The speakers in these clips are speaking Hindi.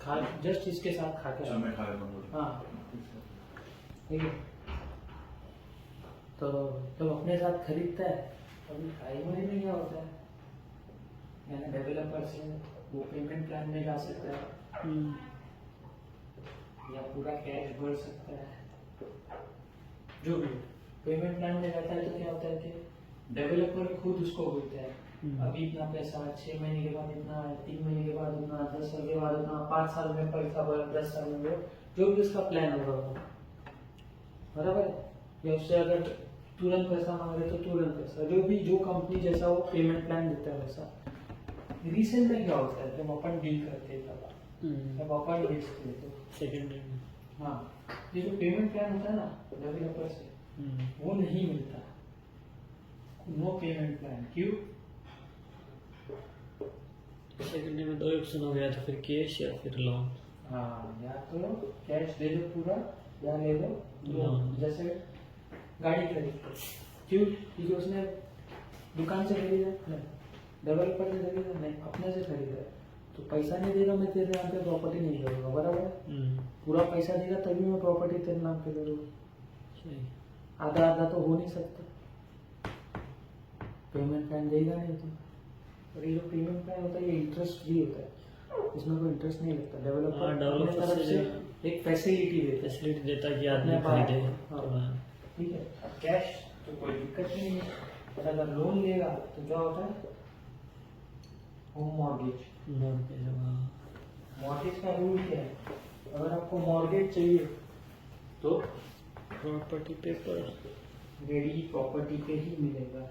खा जस्ट इसके साथ खा के मैं खा लेता हूँ। हाँ ठीक है। तो जब अपने साथ खरीदता है अभी प्राइमरी में क्या होता है, यानी डेवलपर से वो पेमेंट प्लान में जा सकता है या पूरा कैश भर सकता है, जो भी पेमेंट प्लान में जाता है तो क्या होता है कि डेवलपर खुद उसको बोलता है अभी इतना पैसा, 6 महीने के बाद इतना, 3 महीने के बाद इतना, 10 साल के बाद इतना, 5 साल में पैसा भर, 10 साल में भर, जो भी उसका प्लान होगा वो बराबर है। या उससे अगर तुरंत पैसा मांग रहे तो तुरंत पैसा, जो कंपनी जैसा वो पेमेंट प्लान देता है वैसा। रिसेंट में क्या होता है जब अपन डील करते हैं तब जब अपन बेचते हैं तो सेकेंडरी में हाँ ये जो पेमेंट प्लान होता है ना डेवलपर से वो नहीं मिलता, नो पेमेंट प्लान। क्यों? सेकेंडरी में 2 ऑप्शन हो गया था, फिर कैश या फिर लोन। हाँ या तो कैश दे दो पूरा या ले लो लोन। जैसे गाड़ी खरीदते, क्यों? क्योंकि उसने दुकान से खरीदा नहीं, डेवलपर से खरीदा नहीं, अपने से खरीदा, तो पैसा नहीं देगा मैं तेरे नाम पे प्रॉपर्टी नहीं करूँगा, बराबर है। पूरा पैसा देगा तभी मैं प्रॉपर्टी तेरे नाम पे करूँगा, आधा आधा तो हो नहीं सकता, पेमेंट प्लान देगा नहीं तो। और ये जो पेमेंट प्लान होता है ये इंटरेस्ट फ्री होता है, इसमें कोई इंटरेस्ट नहीं लगता, डेवलपर अपने तरफ से एक फैसिलिटी देता है कि आदमी खरीदे। हाँ ठीक है। अब कैश तो कोई दिक्कत नहीं है, और अगर लोन लेगा तो क्या होता है, होम मॉर्गेज। मॉर्गेज का रूल क्या है, अगर आपको मॉर्गेज चाहिए तो प्रॉपर्टी पेपर, रेडी प्रॉपर्टी पे ही मिलेगा।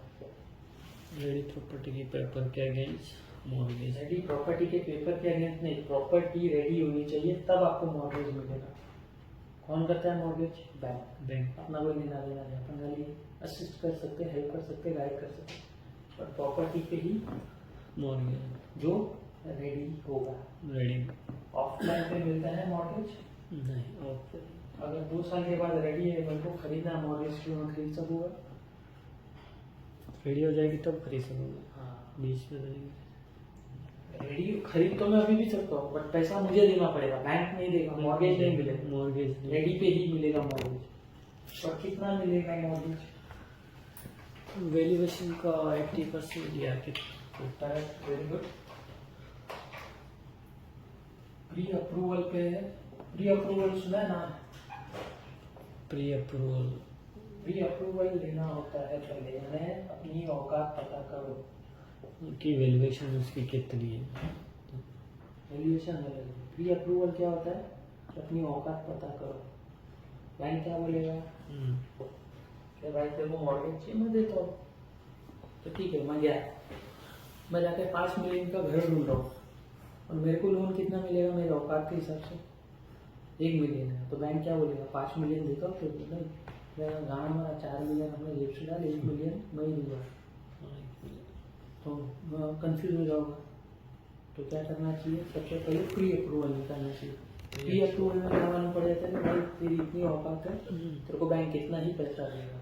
रेडी प्रॉपर्टी की पेपर के अगेंस्ट मॉर्गेज। रेडी प्रॉपर्टी के पेपर के अगेंस्ट नहीं, प्रॉपर्टी रेडी होनी चाहिए तब आपको मॉर्गेज मिलेगा। कौन करता है मॉर्गेज? बैंक। अपना कोई लेना देना नहीं, अपन खाली असिस्ट कर सकते, हेल्प कर सकते, गाइड कर सकते, पर प्रॉपर्टी पे ही मॉर्गेज जो रेडी होगा। रेडी ऑफलाइन पे मिलता है मॉर्गेज नहीं, और अगर 2 साल के बाद रेडी है मेरे को खरीदना मॉर्गेज क्यों मैं खरीद सकूंगा? रेडी हो जाएगी तब खरीद सकूंगा। हाँ बीच में रहेंगे। रेडी खरीद तो मैं अभी भी सकता हूँ, बट पैसा मुझे देना पड़ेगा, बैंक नहीं देगा, मॉर्गेज नहीं मिलेगा, मॉर्गेज रेडी पे ही मिलेगा मॉर्गेज। और कितना मिलेगा मॉर्गेज? वैल्यूएशन का 80% दिया कि correct, very good. Pre approval पे है, प्री अप्रूवल सुना है ना? प्री अप्रूवल प्री अप्रूवल लेना होता है पहले, यानी अपनी औकात पता करो की वैल्यूएशन उसकी कितनी है। वैल्यूएशन है। प्री अप्रूवल क्या होता है कि अपनी औकात पता करो। बैंक क्या बोलेगा कि भाई तेरे को मॉर्गेज चाहिए, मैं देता हूँ, तो ठीक है मैं गया, मैं जाके 5 मिलियन का घर ढूंढ रहा हूँ और मेरे को लोन कितना मिलेगा मेरे औकात के हिसाब से? 1 मिलियन है, तो बैंक क्या बोलेगा 5 मिलियन देता हूँ, तो नहीं मेरा गाँव में 4 मिलियन हमने जेब से डाल, 1 मिलियन मैं ही दूंगा, तो कंफ्यूज हो जाऊंगा। तो क्या करना चाहिए, सबसे पहले प्री अप्रूवल निकालना चाहिए। प्री अप्रूवल में क्या मालूम पड़ जाता है कि भाई तेरी इतनी औकात है, तेरे को बैंक कितना ही पैसा देगा।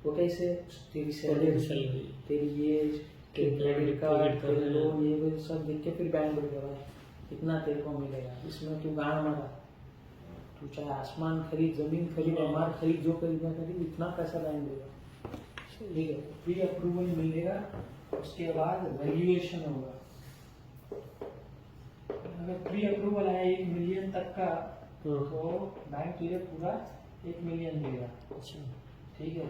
वो कैसे? तेरी सैलरी, तेरी एज, तेरी क्रेडिट कार्ड, तेरे लोन, ये वो सब देख के फिर बैंक बोलेगा भाई इतना तेरे को मिलेगा, इसमें तू गाड़ मारा, तू चाहे आसमान खरीद, जमीन खरीद, अमार खरीद, जो खरीदना खरीद, इतना पैसा बैंक देगा। ठीक है, प्री अप्रूवल मिलेगा, उसके बाद वैल्यूएशन होगा। अगर प्री अप्रूवल आया 1 मिलियन तक का तो बैंक तुझे पूरा 1 मिलियन देगा। अच्छा ठीक है,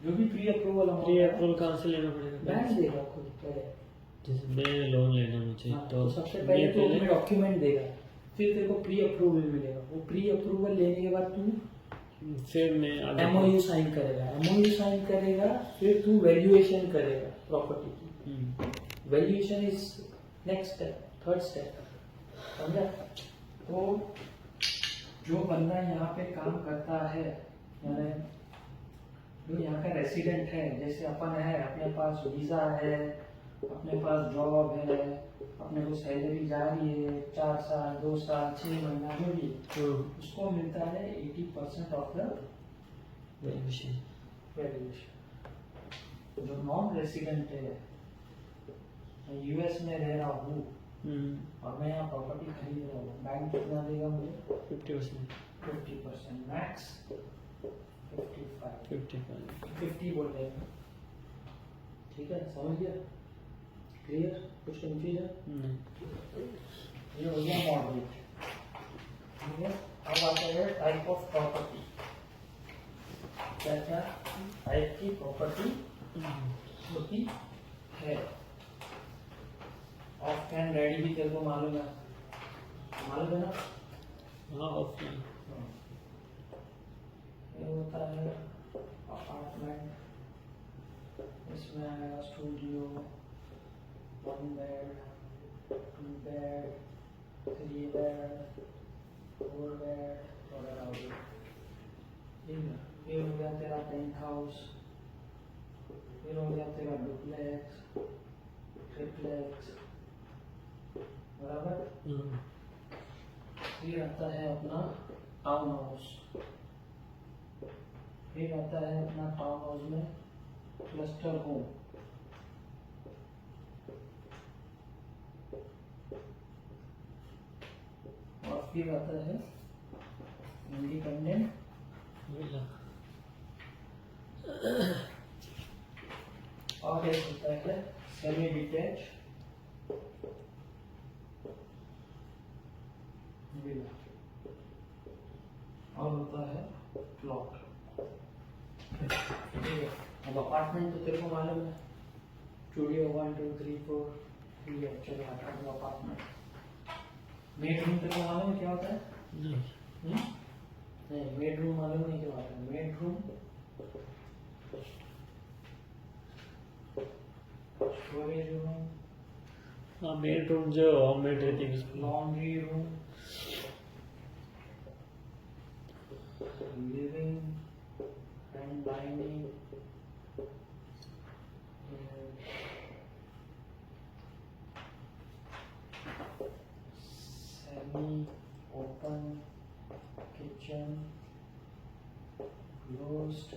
जो भी प्री अप्रूवल प्री अप्रूवल कहाँ से लेना पड़ेगा? बैंक देगा खुद पहले। जैसे मैं लोन लेना मुझे तो सबसे पहले तो अपने डॉक्यूमेंट देगा, फिर तेरे को प्री अप्रूवल मिलेगा। वो प्री अप्रूवल लेने के बाद तू फिर मैं एमओयू साइन करेगा, एमओयू साइन करेगा, फिर तू वैल्यूएशन करेगा प्रॉपर्टी की। Valuation is next step, third step, समझा? तो जो बंदा यहाँ पे काम करता है, यानी जो यहाँ का रेसिडेंट है, जैसे अपन है, अपने पास वीजा है, अपने पास जॉब है, अपने को सैलरी जा रही है, 4 साल 2 साल 6 महीना जो भी, उसको मिलता है 80% ऑफ द वैल्यूएशन। जो नॉन रेसिडेंट है, मैं यूएस में रह रहा हूँ और मैं यहाँ प्रॉपर्टी खरीद रहा हूँ, बैंक कितना देगा मुझे? 50%, 50%, मैक्स 55, 55। 50 बोल रहे हैं। ठीक है, समझ गया? क्लियर? कुछ कंफ्यूजन? नहीं। ये हो गया मॉडरेट। ठीक है, अब आता है टाइप ऑफ प्रॉपर्टी। क्या क्या टाइप की प्रॉपर्टी होती है? ऑफ कैन रेडी भी तेरे को मालूम है ना? हाँ, ऑफलाइन। ये होता है अपार्टमेंट, इसमें आएगा studio, 1 bed, 2 bed, 3 bed, 4 bed वगैरह हो गया। ठीक है, ये हो गया तेरा पेंट हाउस, फिर हो गया तेरा डुप्लेक्स, ट्रिप्लेक्स, बराबर। फिर आता है अपना टाउन हाउस, फिर आता है अपना टाउन हाउस में क्लस्टर होम, और फिर आता है इंडिपेंडेंट विला। और एक होता है सेमी डिटैच विला, और होता है प्लॉट। अब अपार्टमेंट तो तेरे को मालूम है, स्टूडियो 1 2 3 4, ठीक है। चलो हटा दो अपार्टमेंट। बेडरूम तेरे को मालूम है क्या होता है? नहीं। नहीं, बेडरूम मालूम नहीं क्या होता है। बेडरूम स्टोरेज रूम, हाँ, बेडरूम जो होममेड रहती है उसमें। Laundry room, living and dining, semi open kitchen, closed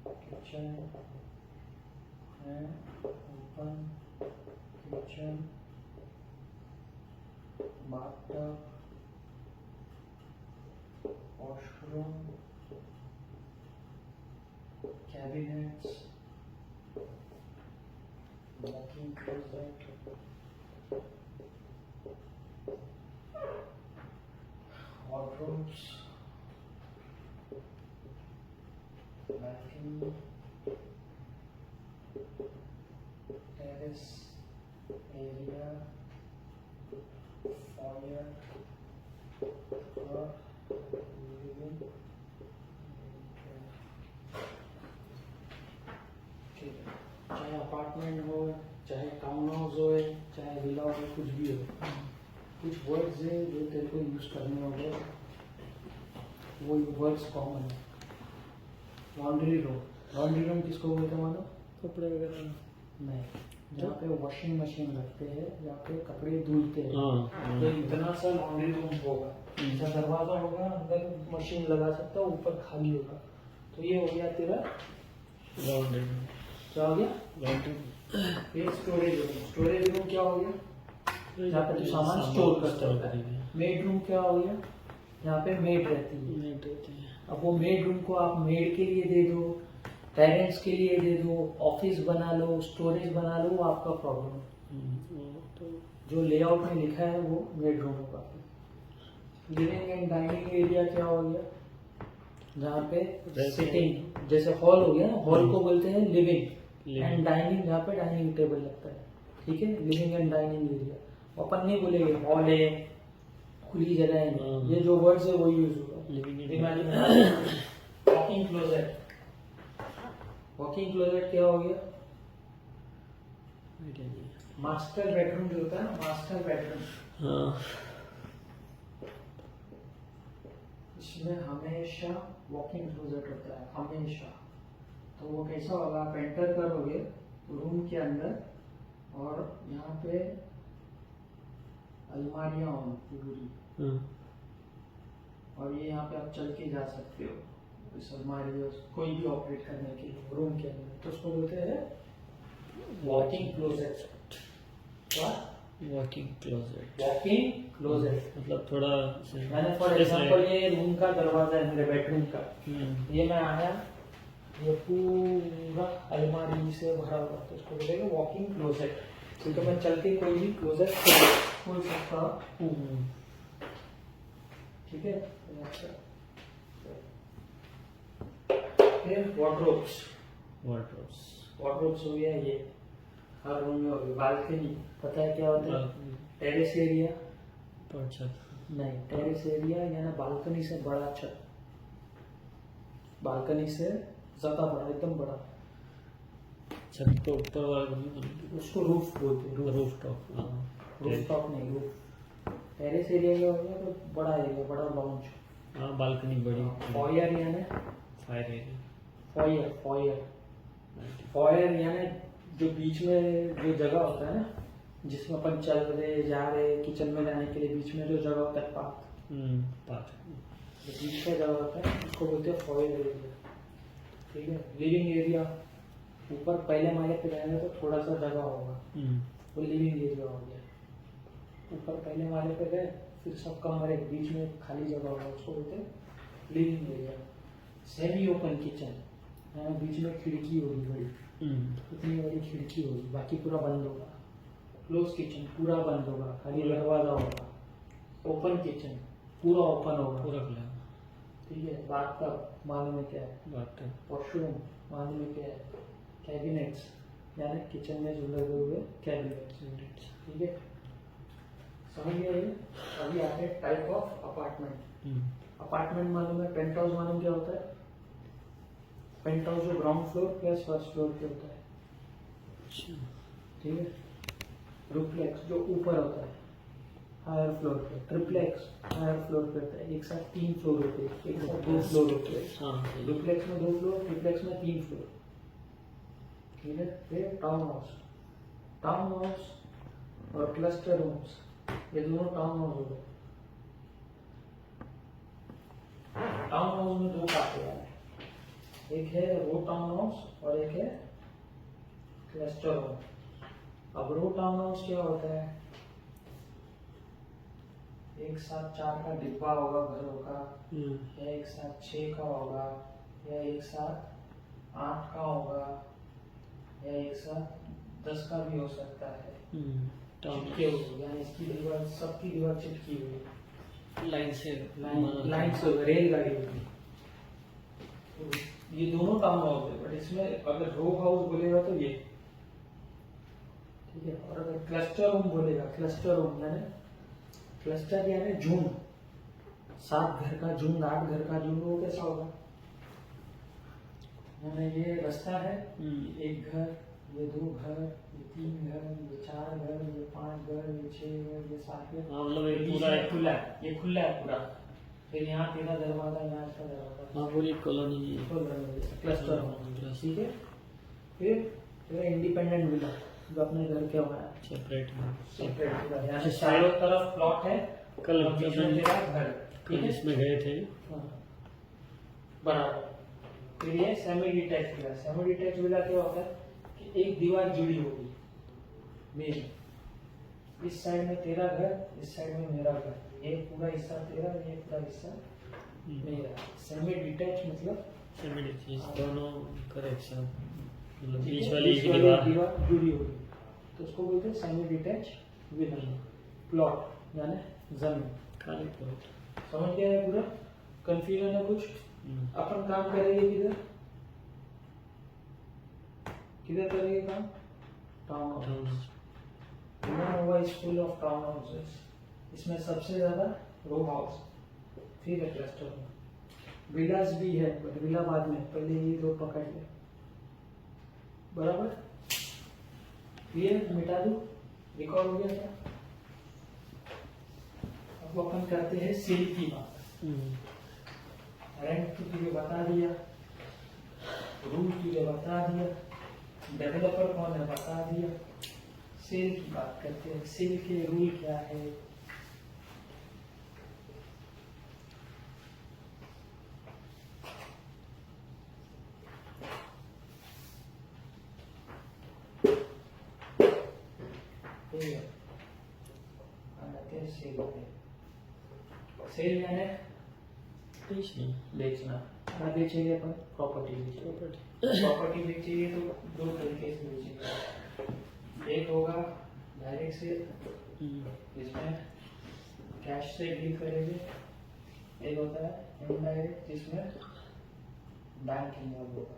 kitchen and open kitchen, bathtub, washroom, cabinets, walking closet, wardrobes, balcony, terrace area, foyer, और living area। ठीक है, चाहे अपार्टमेंट हो, चाहे टाउन हाउस हो, चाहे विला हो, कुछ भी हो, कुछ वर्ड्स है जो तेरे को यूज करने होंगे, वो वर्ड्स कॉमन है। लॉन्ड्री रूम किसको बोलते हैं मानो? कपड़े वगैरह। नहीं, जहाँ पे वॉशिंग मशीन रखते हैं, जहाँ पे कपड़े धुलते हैं, हाँ। तो इतना सा लॉन्ड्री रूम होगा। ऐसा दरवाजा होगा, अंदर मशीन लगा सकता है, ऊपर खाली होगा। तो ये हो गया तेरा लॉन्ड्री। क्या हो गया? लॉन्ड्री। फिर स्टोरेज रूम क्या हो गया? जहाँ पे तू सामान स्टोर कर सकता है। मेड रूम क्या हो गया? यहाँ पे मेड रहती है। अब वो मेड रूम को आप मेड के लिए दे दो, पेरेंट्स के लिए दे दो, ऑफिस बना लो, स्टोरेज बना लो, वो आपका प्रॉब्लम है। तो जो लेआउट में लिखा है वो बेड रूम होगा। लिविंग एंड डाइनिंग एरिया क्या हो गया? जहाँ पे सिटिंग, जैसे हॉल हो गया ना, हॉल को बोलते हैं लिविंग एंड डाइनिंग, जहाँ पे डाइनिंग टेबल लगता है। ठीक है, लिविंग एंड डाइनिंग एरिया। अपन नहीं बोलेंगे हॉल है, खुली जगह है, ये जो वर्ड्स है वो यूज होगा। वॉकिंग क्लोजेट, वॉकिंग क्लोजेट क्या हो गया? मास्टर बेडरूम जो होता है ना, मास्टर बेडरूम, हाँ, इसमें हमेशा वॉकिंग क्लोजेट होता है, हमेशा। तो वो कैसा होगा? आप एंटर करोगे रूम के अंदर, और यहाँ पे अलमारियां होंगी पूरी, और ये यहाँ पे आप चल के जा सकते हो इस अलमारी को कोई भी ऑपरेट करने के लिए रूम के अंदर। तो उसको बोलते हैं वॉकिंग क्लोजेट। क्या? वॉकिंग क्लोजेट वॉकिंग क्लोजेट मतलब थोड़ा मैंने फॉर एग्जांपल ये रूम का दरवाजा है मेरे बेडरूम का, ये मैं आया, ये पूरा अलमारी से भरा हुआ, तो इसको बोलेगा वॉकिंग क्लोजेट, क्योंकि मैं चल के कोई भी क्लोजेट खोल सकता हूँ। ठीक है। फिर वार्डरोब्स हो गया, ये हर रूम में हो गया। बालकनी पता है क्या होता है? टेरेस एरिया नहीं, टेरेस एरिया यानी बालकनी से बड़ा छत, बालकनी से ज्यादा बड़ा, एकदम बड़ा छत तो ऊपर वाला उसको रूफ बोलते हैं। Roof top. रूफ टॉप नहीं, रूफ। टेरेस एरिया क्या होगा? तो बड़ा एरिया, बड़ा लॉन्च। हाँ, बालकनी बड़ी। फॉयर यानी फायर एरिया। फॉयर यानी जो बीच में जो जगह होता है ना, जिसमें अपन चल रहे जा रहे किचन में जाने के लिए बीच में जो जगह होता है, पाथ जो बीच में जगह होता है उसको बोलते हैं फॉयर एरिया। ठीक है। लिविंग एरिया, ऊपर पहले माले पे जाएंगे तो थोड़ा सा जगह होगा, वो लिविंग एरिया हो गया। ऊपर पहले माले पे गए, फिर सब कमरे बीच में खाली जगह होगा, उसको बोलते हैं living area. Semi open kitchen, बीच में खिड़की होगी बड़ी, इतनी बड़ी खिड़की होगी, बाकी पूरा बंद होगा। क्लोज किचन, पूरा बंद होगा, खाली दरवाजा होगा। ओपन किचन, पूरा ओपन होगा, पूरा खुला। ठीक है। बाथटब मालूम में क्या है? वॉशरूम मालूम में क्या है? कैबिनेट्स यानी किचन में जो लगे हुए कैबिनेट्स। ठीक है, समझ गए ये? अभी आते हैं टाइप ऑफ अपार्टमेंट। अपार्टमेंट मालूम है? पेंट हाउस मालूम क्या होता है? पेंट हाउस जो ground floor plus first floor पे होता है। ठीक है। डुप्लेक्स जो ऊपर होता है हायर फ्लोर पे, ट्रिप्लेक्स हायर फ्लोर पे होता है, एक साथ 3 फ्लोर होते हैं, एक साथ 2 फ्लोर होते हैं। डुप्लेक्स में 2 फ्लोर, ट्रिप्लेक्स में 3 फ्लोर। ठीक है। फिर टाउन हाउस और क्लस्टर होम्स, ये दोनों टाउन हाउस हो गए। टाउन हाउस में 2 पार्ट है, एक है रो टाउन हाउस और एक है क्लस्टर होम। अब रो टाउन हाउस क्या होता है? एक साथ 4 का डिब्बा होगा घरों का, या एक साथ 6 का होगा, या एक साथ 8 का होगा, या एक साथ 10 का भी हो सकता है। चिटके हुए, यानी इसकी दीवार, सबकी दीवार चिटकी हुई लाइन से रेलगाड़ी होगी। ये दोनों टाउन हाउस है, बट इसमें अगर रो हाउस बोलेगा तो ये, ठीक है। और अगर क्लस्टर होम बोलेगा, क्लस्टर होम यानी क्लस्टर यानी झुंड, 7 घर का झुंड, 8 घर का झुंड, वो कैसा होगा? यानी ये रास्ता है, एक घर, ये 2 घर, ये 3 घर, ये 4 घर, ये 5 घर, ये 6 घर, ये 7 घर, मतलब पूरा खुला है, ये खुला है पूरा। फिर यहाँ तेरा दरवाजा, यहाँ इसका दरवाजा, पूरी कॉलोनी क्लस्टर होम। ठीक है। फिर इंडिपेंडेंट विला, जो अपने घर के वहाँ सेपरेट यानी चारों तरफ प्लॉट है, कल बीच में तेरा घर। ठीक है, इसमें गए थे बराबर। फिर ये semi detach villa. Semi detach villa क्या होता है कि एक दीवार जुड़ी होगी मेरी, इस साइड में तेरा घर, इस साइड में मेरा घर, ये पूरा हिस्सा तेरा, ये पूरा हिस्सा मेरा। सेमी डिटैच मतलब दोनों करेक्ट साथ, मतलब बीच वाली दीवार जुड़ी होगी, तो उसको बोलते हैं सेमी डिटैच विला। प्लॉट यानी जमीन, खाली प्लॉट। समझ गया है? पूरा कंफ्यूजन है कुछ? अपन काम करेंगे किधर करेंगे काम? Town house. Nova is full of town houses. इसमें सबसे ज्यादा रो हाउस, फिर है क्लस्टर होम। विलास भी है, बट विला बाद में, पहले ये 2 पकड़ ले। बराबर? ये मिटा दूं, रिकॉर्ड हो गया क्या? अब अपन करते हैं सेल की बात। रेंट की तुझे बता दिया, रूल तुझे बता दिया, डेवलपर कौन है बता दिया। सेल की बात करते हैं। सेल के रूल क्या है? है सेल पे। सेल यानी बेचना। क्या बेचेंगे अपन? प्रॉपर्टी बेचेंगे। प्रॉपर्टी बेचेंगे तो दो तरीके से बेचेंगे। एक होगा डायरेक्ट सेल, जिसमें कैश से डील करेंगे। एक होता है इनडायरेक्ट, जिसमें बैंक इन्वॉल्व होगा।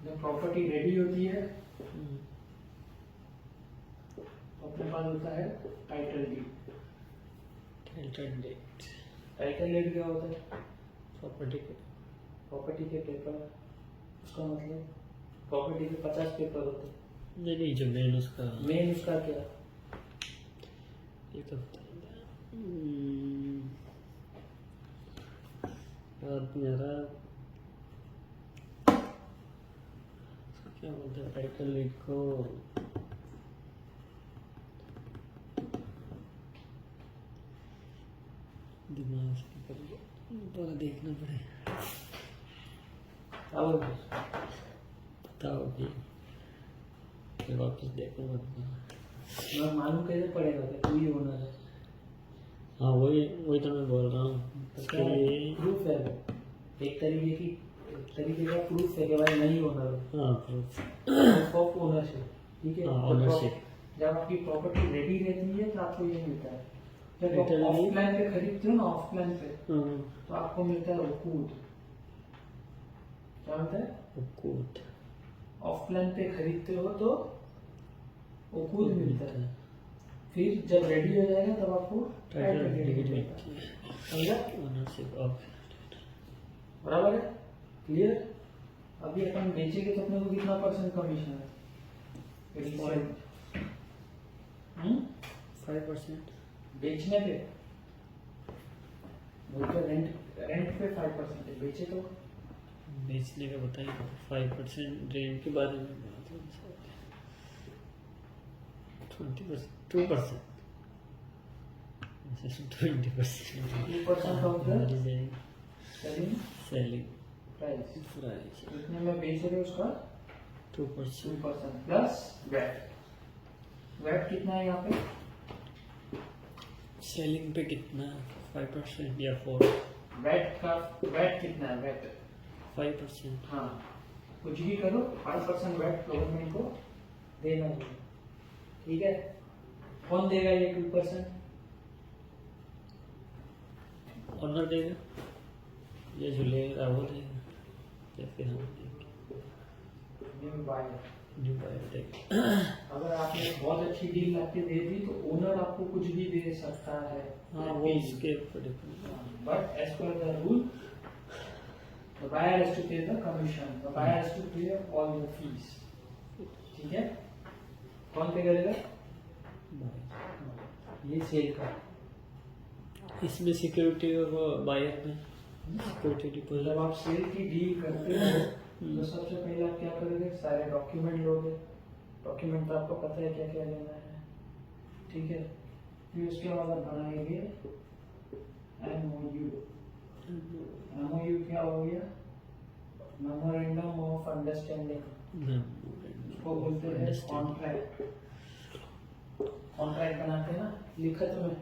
जब प्रॉपर्टी रेडी होती है तो अपने पास होता है टाइटल डीड। टाइटल डीड क्या होता है? प्रॉपर्टी के पेपर। उसका मतलब प्रॉपर्टी के 50 पेपर होते हैं। नहीं, जो मेन उसका क्या? ये तो याद नहीं आ रहा, क्या बोलते हैं टाइटल डीड को? दिमाग से निकल गया, पूरा देखना पड़ेगा। बताओ भी, फिर वापस देखूंगा। मैं मालूम कैसे पड़ेगा कि तू ही ओनर है? हाँ, वही तो मैं बोल रहा हूँ। प्रूफ है वो। एक तरीके का प्रूफ है कि भाई नहीं ओनर हो। हाँ, प्रूफ ऑफ ओनरशिप। ठीक है। ओनरशिप। जब आपकी प्रॉपर्टी रेडी रहती है तो आपको ये मिलता है। जब आप Title ऑफ deed? प्लान पे खरीदते हो ना, ऑफ प्लान पे, तो आपको मिलता है वकूद। क्या होता है? वकूद। ऑफ प्लान पे खरीदते हो तो वकूद मिलता है। फिर जब रेडी हो जाएगा तब आपको टाइटल डीड मिलता है। समझा? Ownership of. बराबर है? क्लियर? अभी अपन बेचेंगे तो अपने को कितना परसेंट कमीशन है? 5%। बेचने पे बोलते रेंट पे 5% है। बेचे तो बेचने का बताइए। 5% रेंट के बारे में 20%, 2%, 20%। 2% of the selling price price. कितने में बेच रहे हो उसका? 2%। 2% प्लस वैट। वैट कितना है यहाँ पे? सेलिंग पे कितना? 5% या 4? वैट कितना है? वैट 5%। हाँ, कुछ भी करो 5% वैट गवर्नमेंट को देना चाहिए। ठीक है? कौन देगा ये 2%? ऑनर देगा या जो लेगा वो देगा, या फिर हम देंगे? न्यू बायर देगा। अगर आपने बहुत अच्छी डील आपके दे दी तो ओनर आपको कुछ भी दे सकता है। हाँ, वो उसके ऊपर depend. But as per the rule the buyer has to pay the commission, the buyer has to pay all the fees. ठीक है? कौन पे करेगा? ये सेल का। इसमें सिक्योरिटी और बायर में सिक्योरिटी डिपॉजिट। जब आप सेल की डील करते हो तो सबसे पहले आप क्या करोगे? सारे डॉक्यूमेंट लोगे। डॉक्यूमेंट तो आपको पता है क्या क्या लेना है। ठीक है? फिर उसके बाद आप बनाएंगे MOU। MOU क्या हो गया? Memorandum of understanding. उसको बोलते हैं कॉन्ट्रैक्ट। कॉन्ट्रैक्ट बनाते हैं ना लिखत में।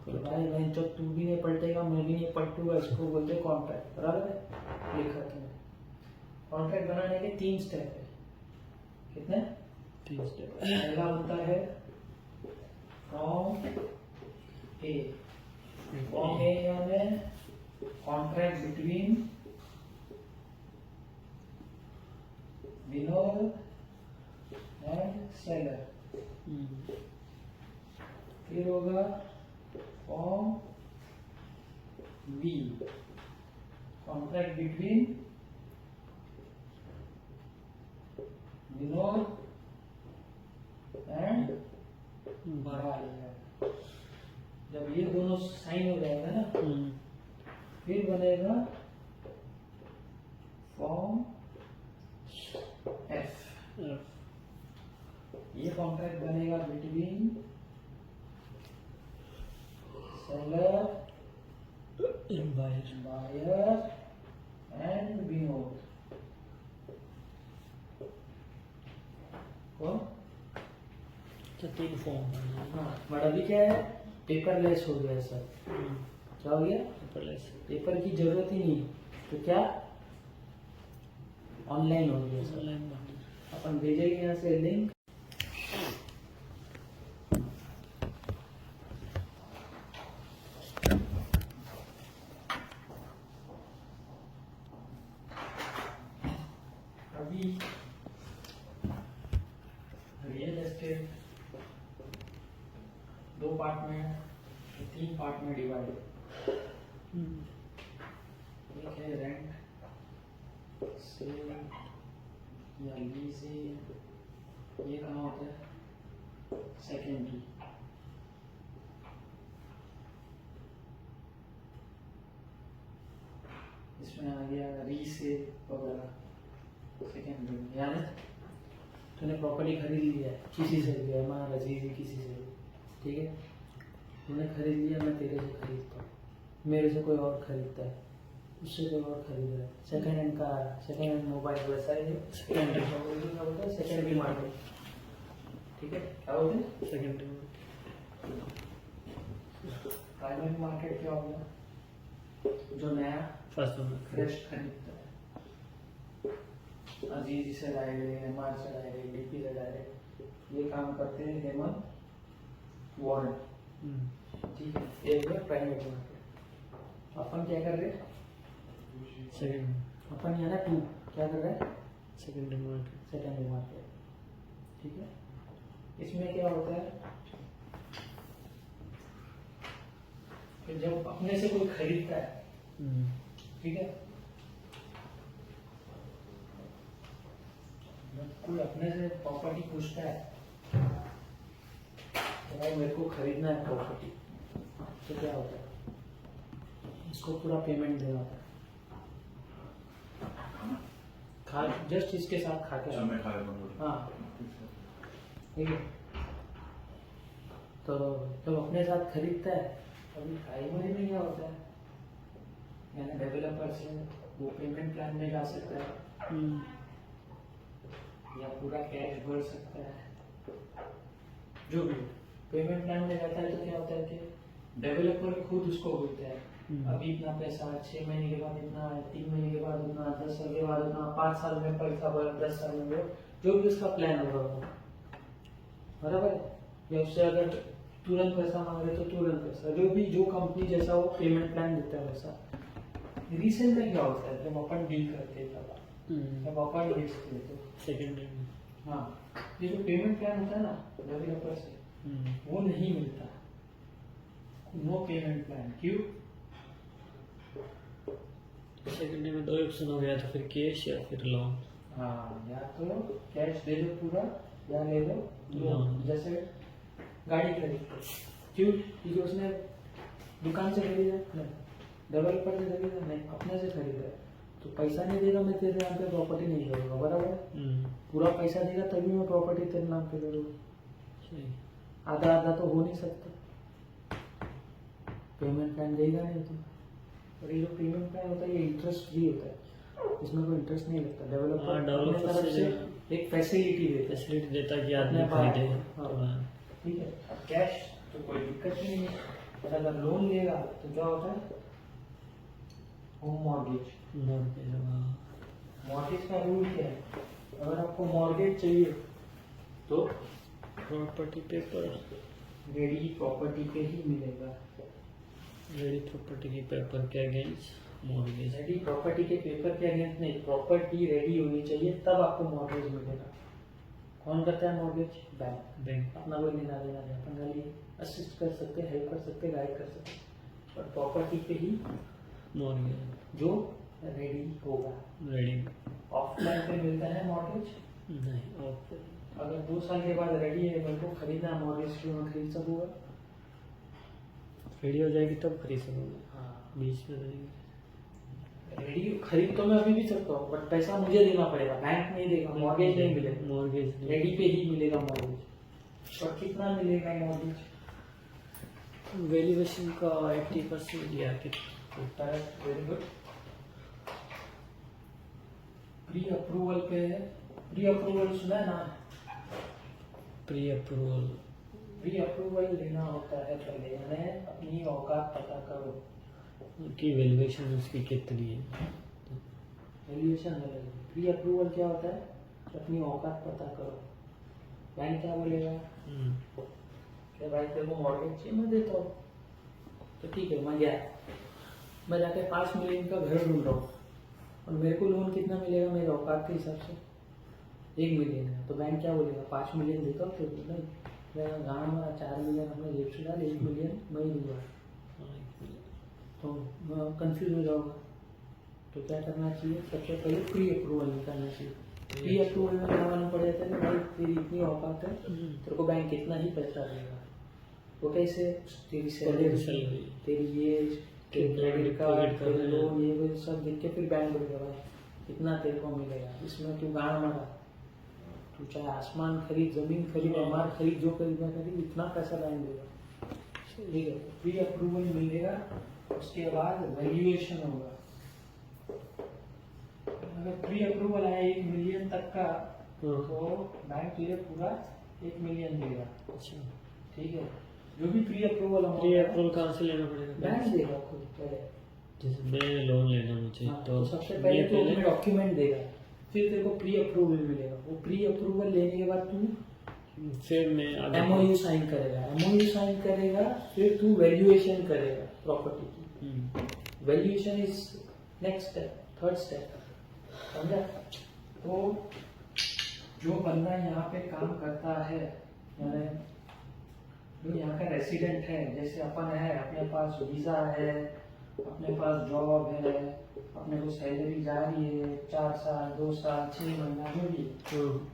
तो भाई जब तू भी नहीं पलटेगा मैं भी नहीं पलटूंगा, इसको बोलते हैं कॉन्ट्रैक्ट। बराबर है? लिखत में कॉन्ट्रैक्ट बनाने के 3 स्टेप है। कितने? 3 स्टेप। पहला होता है फॉर्म ए। फॉर्म ए यानी contract between Vinod and seller. फिर होगा form B, contract between Vinod and buyer. जब ये दोनों साइन हो जाएगा ना, फिर बनेगा फॉर्म एफ। ये कॉन्ट्रैक्ट बनेगा between seller and buyer and Vinod. कौन? तो 3 फॉर्म भरना है। हाँ, बट अभी क्या है, पेपरलेस हो गया सर। क्या हो गया? पेपरलेस। पेपर की जरूरत ही नहीं, तो क्या ऑनलाइन हो गया सर। ऑनलाइन भरना। अपन भेजेंगे यहाँ से लिंक, अभी रियल एस्टेट 2 पार्ट में, 3 पार्ट में डिवाइड। एक है रेंट, सेल या लीजिंग, ये कहाँ होता है? सेकेंडरी। इसमें आ गया रीसेल वगैरह, सेकेंडरी में। यानी तूने प्रॉपर्टी खरीद लिया है किसी से भी, हमारा रजीज किसी से, ठीक है, तूने खरीद लिया, मैं तेरे से खरीदता हूँ, मेरे से कोई और खरीदता है, उससे कोई और खरीद रहा है। Second hand car, second hand mobile, वैसा ही सेकेंड हैंड सेकेंडरी मार्केट, ठीक है। क्या बोलते हैं? सेकेंडरी। प्राइमरी मार्केट क्या होगा? जो नया फर्स्ट वन। फ्रेश खरीदता है, अजीज से डायरेक्ट, एमआर से डायरेक्ट, डीपी से डायरेक्ट, ये काम करते हैं हेमंत वार्न, ठीक है। ये हो गया प्राइमरी मार्केट। अपन क्या कर रहे हैं? सेकेंड। अपन यहाँ ना 2 क्या कर रहे हैं? Secondary market. सेकेंडरी मार्केट, ठीक है। इसमें क्या होता है कि जब अपने से कोई खरीदता है, ठीक है, जब कोई अपने से प्रॉपर्टी पूछता है तो भाई मेरे को खरीदना है प्रॉपर्टी, तो क्या होता है? इसको पूरा पेमेंट देना होता है। जस्ट इसके साथ खा के, हाँ, ठीक है। तो जब अपने साथ खरीदता है, अभी प्राइमरी में क्या होता है, यानी डेवलपर से वो पेमेंट प्लान में जा सकता है, या पूरा कैश भर सकता है, जो भी पेमेंट प्लान में जाता है। तो क्या होता है कि डेवलपर खुद उसको बोलता है अभी इतना पैसा, 6 महीने के बाद इतना, 3 महीने के बाद इतना, 10 साल के बाद इतना, 5 साल में पैसा भर, 10 साल में, जो भी उसका प्लान होगा वो, बराबर है। या उससे अगर तुरंत पैसा मांगे तो तुरंत पैसा, जो भी जो कंपनी जैसा वो पेमेंट प्लान देता है वैसा। रिसेंट में क्या होता है, जब अपन डील करते हैं जब अपन बेचते हैं तो सेकेंडरी में, हाँ, ये जो पेमेंट प्लान होता है ना डेवलपर से, वो नहीं मिलता, नो पेमेंट प्लान। क्यों? सेकेंडरी में 2 ऑप्शन हो गया, तो फिर कैश या फिर लोन। हाँ, या तो कैश दे दो पूरा, या ले लो लोन। लोन। जैसे गाड़ी खरीदते, क्यों? क्योंकि उसने दुकान से खरीदा नहीं, डेवलपर से खरीदा नहीं, अपने से खरीदा, तो पैसा नहीं देगा मैं तेरे नाम पे प्रॉपर्टी नहीं करूँगा, बराबर है। पूरा पैसा देगा तभी मैं प्रॉपर्टी तेरे नाम पे करूँगा, आधा आधा तो हो नहीं सकता, पेमेंट प्लान देगा नहीं तो। और ये जो पेमेंट प्लान होता है ये इंटरेस्ट फ्री होता है, इसमें कोई इंटरेस्ट नहीं लगता। डेवलपर अपने तरफ से एक फैसिलिटी देता है कि आदमी खरीदे। ठीक है। अब कैश तो कोई दिक्कत नहीं है, पर अगर लोन लेगा तो क्या होता है? Home mortgage. मॉर्गेज का रूल क्या है? अगर आपको मॉर्गेज चाहिए तो प्रॉपर्टी पेपर, रेडी प्रॉपर्टी पे ही मिलेगा। रेडी प्रॉपर्टी की पेपर के अगेंस्ट मॉर्गेज। रेडी प्रॉपर्टी के पेपर के अगेंस्ट नहीं, प्रॉपर्टी रेडी होनी चाहिए तब आपको मॉर्गेज मिलेगा। कौन करता है मॉर्गेज? बैंक। अपना कोई लेना देना नहीं, अपन खाली असिस्ट कर सकते, हेल्प कर सकते, गाइड कर सकते, पर प्रॉपर्टी पे ही मॉर्गेज जो रेडी होगा। रेडी ऑफलाइन पे मिलता है मॉर्गेज नहीं, अगर 2 साल के बाद रेडी है, मेरे को खरीदना है मॉर्गेज क्यों मैं खरीद सकूंगा? रेडी हो जाएगी तब खरीद सकूंगा। हाँ, बीच में रहेगी। रेडी खरीद तो मैं अभी भी सकता हूँ, बट पैसा मुझे देना पड़ेगा, बैंक नहीं देगा, मॉर्गेज नहीं मिलेगा, मॉर्गेज रेडी पे ही मिलेगा मॉर्गेज। और कितना मिलेगा मॉर्गेज? वैल्यूएशन का 80% या कितना। Very good. प्री अप्रूवल पे है, प्री अप्रूवल सुना है ना? प्री अप्रूवल प्री अप्रूवल लेना होता है पहले, यानी अपनी औकात पता करो कि वैल्यूएशन उसकी कितनी है। वैल्यूएशन अलग है। प्री अप्रूवल क्या होता है कि अपनी औकात पता करो। बैंक क्या बोलेगा कि भाई तेरे को मॉर्गेज चाहिए, मैं देता हूँ, तो ठीक है मैं गया, मैं जाके 5 मिलियन का घर ढूंढ रहा हूँ और मेरे को लोन कितना मिलेगा मेरे औकात के हिसाब से 1 मिलियन है, तो बैंक क्या बोलेगा 5 मिलियन देता हूँ, तो नहीं मैं गाँव में 4 मिलियन अपने जेब से डाल, 1 मिलियन मैं ही दूंगा, तो कंफ्यूज हो जाओगा। तो क्या करना चाहिए, सबसे पहले प्री अप्रूवल निकालना चाहिए। प्री अप्रूवल में क्या मालूम पड़ जाता है कि भाई तेरी इतनी औकात है, तेरे को बैंक कितना ही पैसा देगा। वो कैसे, तेरी सैलरी, तेरी एज, तेरी क्रेडिट कार्ड, तेरे लोन, ये वो सब देख के फिर बैंक बोलेगा भाई इतना तेरे को मिलेगा, इसमें तू गाँव मरा, तू चाहे आसमान खरीद, जमीन खरीद, अमार खरीद, जो खरीदना खरीद, इतना पैसा बैंक देगा। ठीक है, प्री अप्रूवल मिलेगा, उसके बाद वैल्यूएशन होगा। अगर प्री अप्रूवल आया 1 मिलियन तक का, तो बैंक तुझे पूरा 1 मिलियन देगा। अच्छा, ठीक है, जो भी प्री अप्रूवल कहाँ से लेना पड़ेगा? बैंक देगा खुद पहले। जैसे मैं लोन लेना मुझे, तो सबसे पहले तो अपने डॉक्यूमेंट देगा, फिर तेरे को प्री अप्रूवल मिलेगा। वो प्री अप्रूवल लेने के बाद तू फिर मैं एमओयू साइन करेगा, एमओयू साइन करेगा, फिर तू वैल्यूएशन करेगा प्रॉपर्टी की। Valuation is next step, third step, समझा? तो जो बंदा यहाँ पे काम करता है, यानी जो यहाँ का रेसिडेंट है, जैसे अपन है, अपने पास वीजा है, अपने पास जॉब है, अपने को सैलरी जा रही है 4 साल 2 साल 6 महीना जो भी,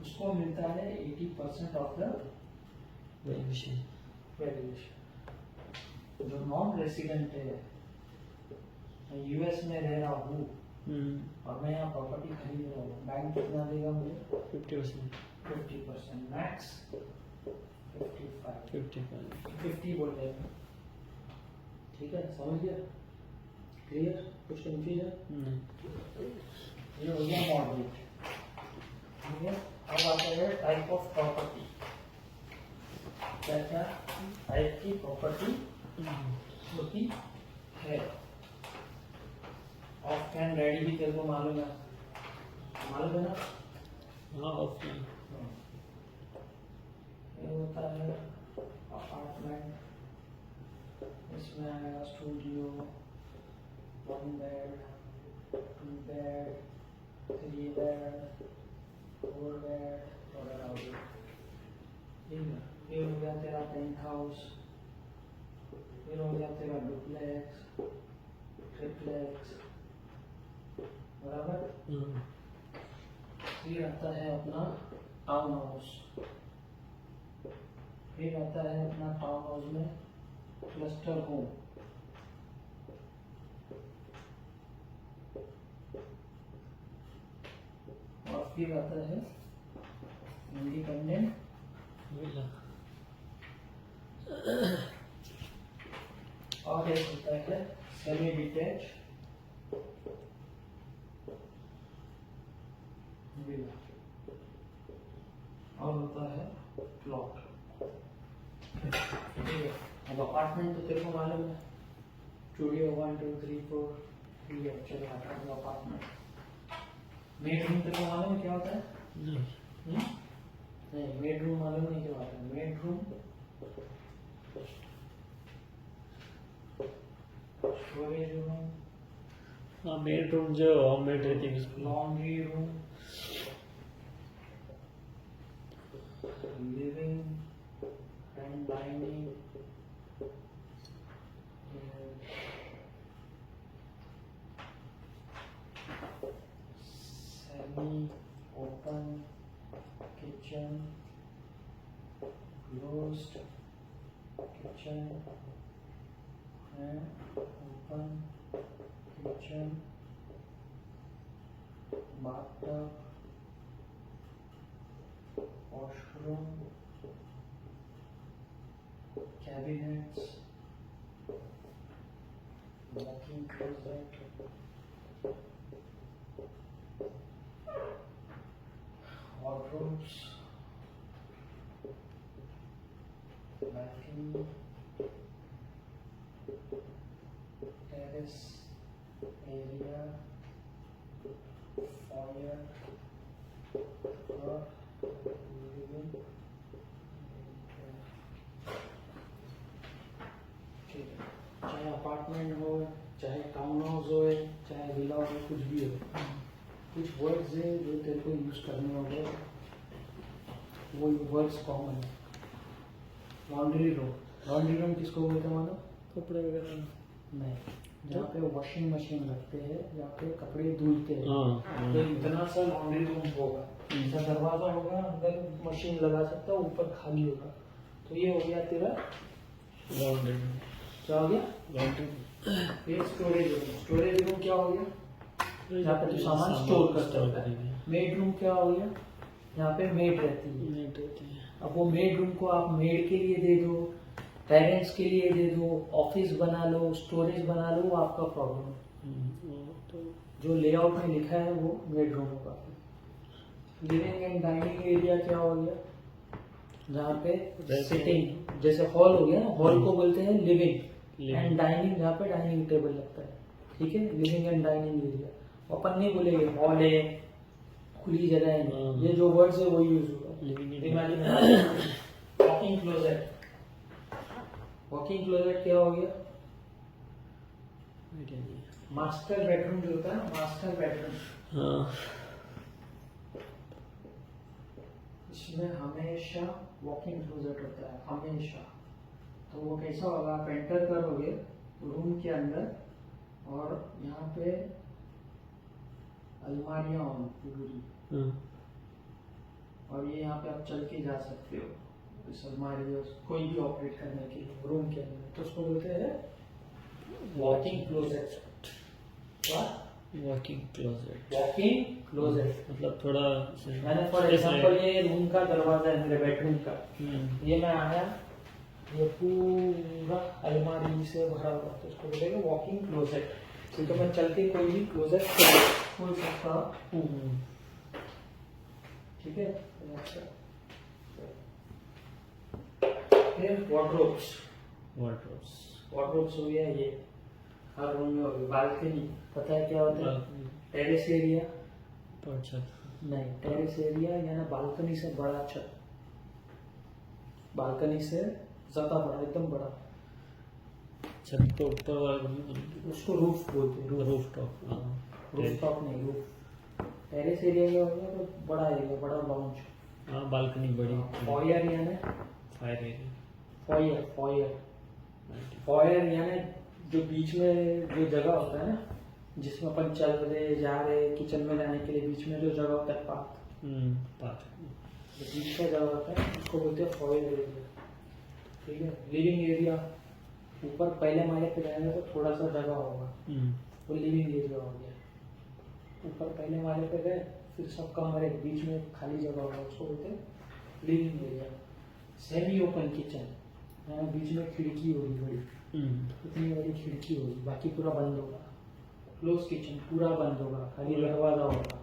उसको मिलता है 80% ऑफ द वैल्यूएशन। जो नॉन रेसिडेंट है, यूएस में रह रहा हूँ और मैं यहाँ प्रॉपर्टी खरीद रहा हूँ, बैंक कितना देगा मुझे? 50%, मैक्स 50 बोल रहे हैं। ठीक है, समझ गया? क्लियर? कुछ कंफ्यूजन? ये हो गया मॉर्गेज। ठीक है, अब आता है टाइप ऑफ प्रॉपर्टी। क्या क्या टाइप की प्रॉपर्टी होती है? ऑफ कैन रेडी भी तेरे को मालूम है ना? हाँ, ऑफ कैन ये होता है अपार्टमेंट, इसमें आएगा studio, 1 bed, 2 bed, 3 bed, 4 bed वगैरह हो गया। ये हो गया तेरा पेंट हाउस, फिर हो गया तेरा डुप्लेक्स, ट्रिप्लेक्स, बराबर। फिर आता है अपना टाउन हाउस, फिर आता है अपना टाउन हाउस में क्लस्टर होम, और फिर आता है इंडिपेंडेंट विला, और एक होता है सेमी डिटैच विला, और होता है प्लॉट। अब अपार्टमेंट तो तेरे को मालूम है, स्टूडियो 1 2 3 4, ठीक है, चलो अपार्टमेंट। मेड रूम तेरे को मालूम है क्या होता है? नहीं, मेड रूम मालूम नहीं क्या होता है? मेड रूम स्टोरेज रूम, हाँ, मेड रूम जो होम मेड रहती है उसको, laundry room, living and dining, semi open kitchen, closed kitchen and open kitchen, bathtub, washroom, cabinets, walk-in closet, wardrobes, balcony, terrace area, foyer, और living area. ठीक है, चाहे अपार्टमेंट हो, चाहे टाउन हाउस हो, चाहे विला हो, कुछ भी हो, कुछ वर्ड्स है जो तेरे को यूज करने होंगे, वो वर्ड्स कॉमन है. लॉन्ड्री रूम किसको बोलते हैं मानो? कपड़े वगैरह नहीं, जहाँ पे वॉशिंग मशीन रखते हैं, जहाँ पे कपड़े धुलते हैं, हाँ, तो इतना सा लॉन्ड्री रूम होगा. ऐसा दरवाजा होगा, अंदर मशीन लगा सकता है, ऊपर खाली होगा. तो ये हो गया तेरा लॉन्ड्री क्या हो गया? लॉन्ड्री ये स्टोरेज रूम क्या हो गया? यहाँ पे तो सामान स्टोर करता है. मेड रूम क्या हो गया? यहाँ पे मेड रहती है. अब वो मेड रूम को आप मेड के लिए दे दो, पेरेंट्स के लिए दे दो, ऑफिस बना लो, स्टोरेज बना लो, वो आपका प्रॉब्लम है. तो जो लेआउट में लिखा है वो बेडरूम होगा. लिविंग एंड डाइनिंग एरिया क्या हो गया? जहाँ पे सिटिंग, जैसे हॉल हो गया ना, हॉल को बोलते हैं लिविंग एंड डाइनिंग, जहाँ पे डाइनिंग टेबल लगता है. ठीक है, लिविंग एंड डाइनिंग एरिया. अपन नहीं बोलेंगे हॉल है, खुली जगह है, ये जो वर्ड्स है वो यूज होगा. Walking closet. वॉकिंग क्लोजेट क्या हो गया? मास्टर बेडरूम जो होता है ना, मास्टर बेडरूम, इसमें हमेशा वॉकिंग क्लोजेट होता है, हमेशा. तो वो कैसा होगा? आप एंटर करोगे रूम के अंदर और यहाँ पे अलमारियां होंगी पूरी, और ये यहाँ पे आप चल के जा सकते हो इस अलमारी और कोई भी ऑपरेट करने के लिए रूम के अंदर. तो उसको बोलते हैं walking closet. Walking closet. Walking closet मतलब थोड़ा मैंने फॉर एग्जांपल ये रूम का दरवाजा है मेरे बेडरूम का, ये मैं आया, ये पूरा अलमारी से भरा हुआ, तो उसको बोलेंगे वॉकिंग क्लोजेट. तो मैं चल के कोई भी क्लोजेट खोल सकता हूँ. ठीक है. फिर वार्डरोब्स हो गया. ये हर रूम में हो गया. बालकनी पता है क्या होता है? Terrace area. नहीं, टेरेस एरिया यानी बालकनी से बड़ा छत, बालकनी से ज्यादा बड़ा, एकदम बड़ा छत तो ऊपर वाला, उसको रूफ बोलते हैं. Roof top. रूफ टॉप नहीं, रूफ. टेरेस एरिया क्या होगा? तो बड़ा एरिया, बड़ा लॉन्च. हाँ, बालकनी बड़ी. फॉयर यानी फायर एरिया. फॉयर यानी जो बीच में जो जगह होता है ना, जिसमें अपन चल रहे जा रहे, किचन में जाने के लिए बीच में जो जगह होता है, पाथ, जो बीच का जगह होता है, उसको बोलते हैं फॉयर एरिया. ठीक है. लिविंग एरिया, ऊपर पहले माले पे जाएंगे तो थोड़ा सा जगह होगा, वो लिविंग एरिया हो गया. ऊपर पहले माले पे गए, फिर सब कमरे, बीच में खाली जगह होगा, उसको बोलते हैं living area. Semi open kitchen, बीच में खिड़की होगी बड़ी, इतनी बड़ी खिड़की होगी, बाकी पूरा बंद होगा. क्लोज किचन, पूरा बंद होगा, खाली दरवाजा होगा.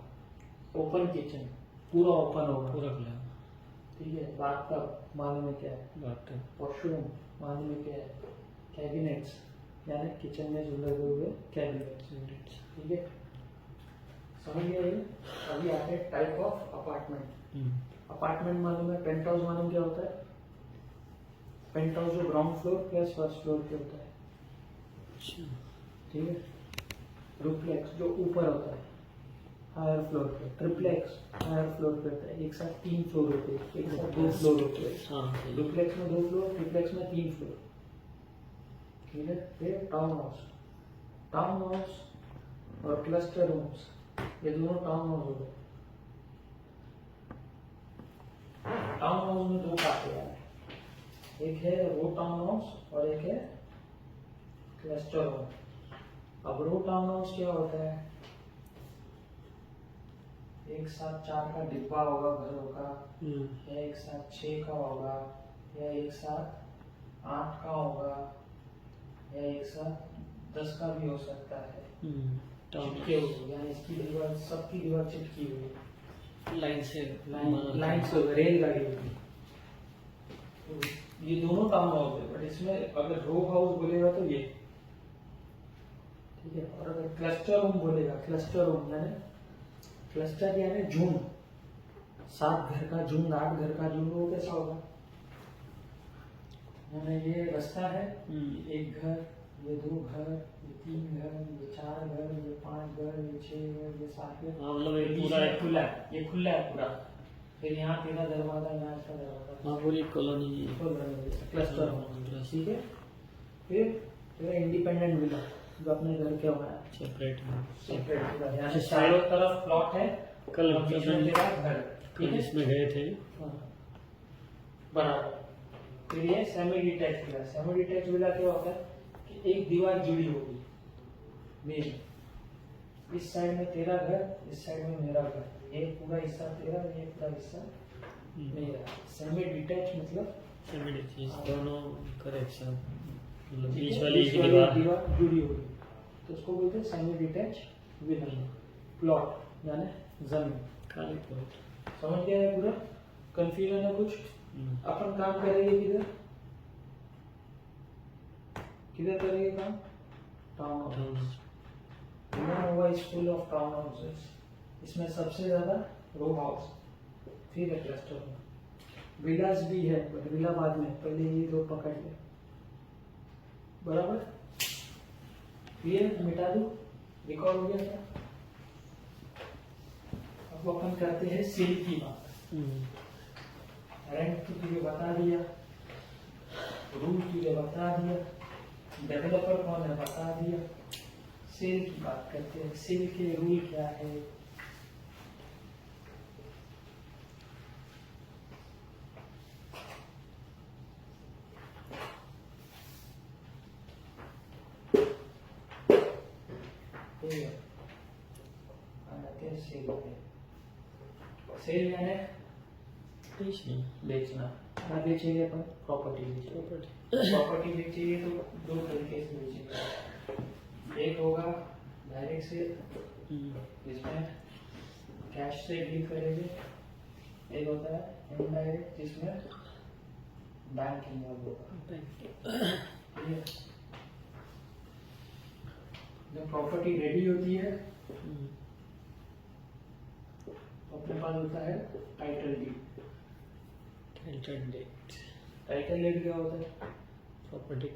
ओपन किचन, पूरा ओपन होगा, पूरा खुला. ठीक है. बाथटब मालूम है क्या है? वॉशरूम मालूम है क्या है? कैबिनेट्स यानी किचन में जो लगे हुए कैबिनेट्स. ठीक है, समझ गए? अभी आते हैं टाइप ऑफ अपार्टमेंट. अपार्टमेंट मालूम है? पेंट हाउस मालूम क्या होता है? पेंट हाउस जो ground floor plus first floor पे होता है. ठीक है. डुप्लेक्स जो ऊपर होता है हायर फ्लोर पे. ट्रिप्लेक्स हायर फ्लोर पे होता है. एक साथ 3 फ्लोर होते हैं, एक साथ 2 फ्लोर होते हैं. डुप्लेक्स में 2 फ्लोर, ट्रिप्लेक्स में 3 फ्लोर. ठीक है. फिर टाउन हाउस और क्लस्टर होम्स, ये दोनों टाउन हाउस हो गए. टाउन हाउस में 2 पार्ट है, एक है रो टाउन हाउस और एक है क्लस्टर होम. अब रो टाउन हाउस क्या होता है? एक साथ 4 का डिब्बा होगा घरों का, या एक साथ 6 का होगा, या एक साथ 8 का होगा, या एक साथ 10 का भी हो सकता है. चिटके हुए, यानी इसकी दीवार, सबकी दीवार चिटकी हुई, लाइन से रेलगाड़ी होगी. ये दोनों टाउन हाउस है, बट इसमें अगर रो हाउस बोलेगा तो ये, ठीक है। और अगर क्लस्टर होम बोलेगा, क्लस्टर होम यानी क्लस्टर यानी झुंड, 7 घर का झुंड, 8 घर का झुंड, वो कैसा होगा? यानी ये रास्ता है, एक घर, ये 2 घर, ये 3 घर, ये 4 घर, ये 5 घर, ये 6 घर, ये 7 घर, मतलब ये बीच पूरा में खुला है, ये खुला है पूरा। फिर यहाँ तेरा दरवाजा, यहाँ इसका दरवाजा, हाँ पूरी कॉलोनी क्लस्टर होम, ठीक है। फिर तेरा इंडिपेंडेंट विला जो अपने घर के होगा, सेपरेट सेपरेट विला, यहाँ से चारों तरफ प्लॉट है, कल और बीच में तेरा घर, ठीक कल है। इसमें गए थे। हाँ, बराबर। फिर ये semi detach villa, semi detach villa क्या होता है कि एक दीवार जुड़ी होगी मेन, इस साइड में तेरा घर, इस साइड में मेरा घर, ये पूरा हिस्सा तेरा, ये पूरा हिस्सा मेरा। सेमी डिटैच मतलब सेमी चीज दोनों करेक्ट सब, मतलब ठीक बीच है, वाली बीच एक वाली दीवार दीवार जुड़ी होगी, तो उसको बोलते हैं सेमी डिटैच विला, प्लॉट यानी जमीन। खाली प्लॉट। समझ गया है पूरा? कंफ्यूजन है कुछ? अपन काम करेंगे किधर किधर करेंगे काम? Town house. हुआ स्कूल ऑफ टाउन हाउसेस, इसमें सबसे ज्यादा रो हाउस, फिर है क्लस्टर में, विलास भी है, बट विला बाद में, पहले ये 2 पकड़ ले, बराबर। ये मिटा दो, रिकॉर्ड हो गया था। अब अपन करते हैं सेल की बात। रेंट की तुझे बता दिया, रूल तुझे बता दिया, डेवलपर कौन है बता दिया, सेल की बात करते हैं। सेल के रूल क्या है? सेल पे, सेल यानी बेचना। क्या बेचेंगे अपन? प्रॉपर्टी बेचेंगे। प्रॉपर्टी बेचेंगे तो 2 तरीके से बेचेंगे, एक होगा डायरेक्ट सेल, जिसमें कैश से डील करेंगे, एक होता है इनडायरेक्ट, जिसमें बैंक इन्वॉल्व होगा। जब प्रॉपर्टी रेडी होती है तो अपने पास होता है टाइटल डीड। टाइटल डीड क्या होता है? प्रॉपर्टी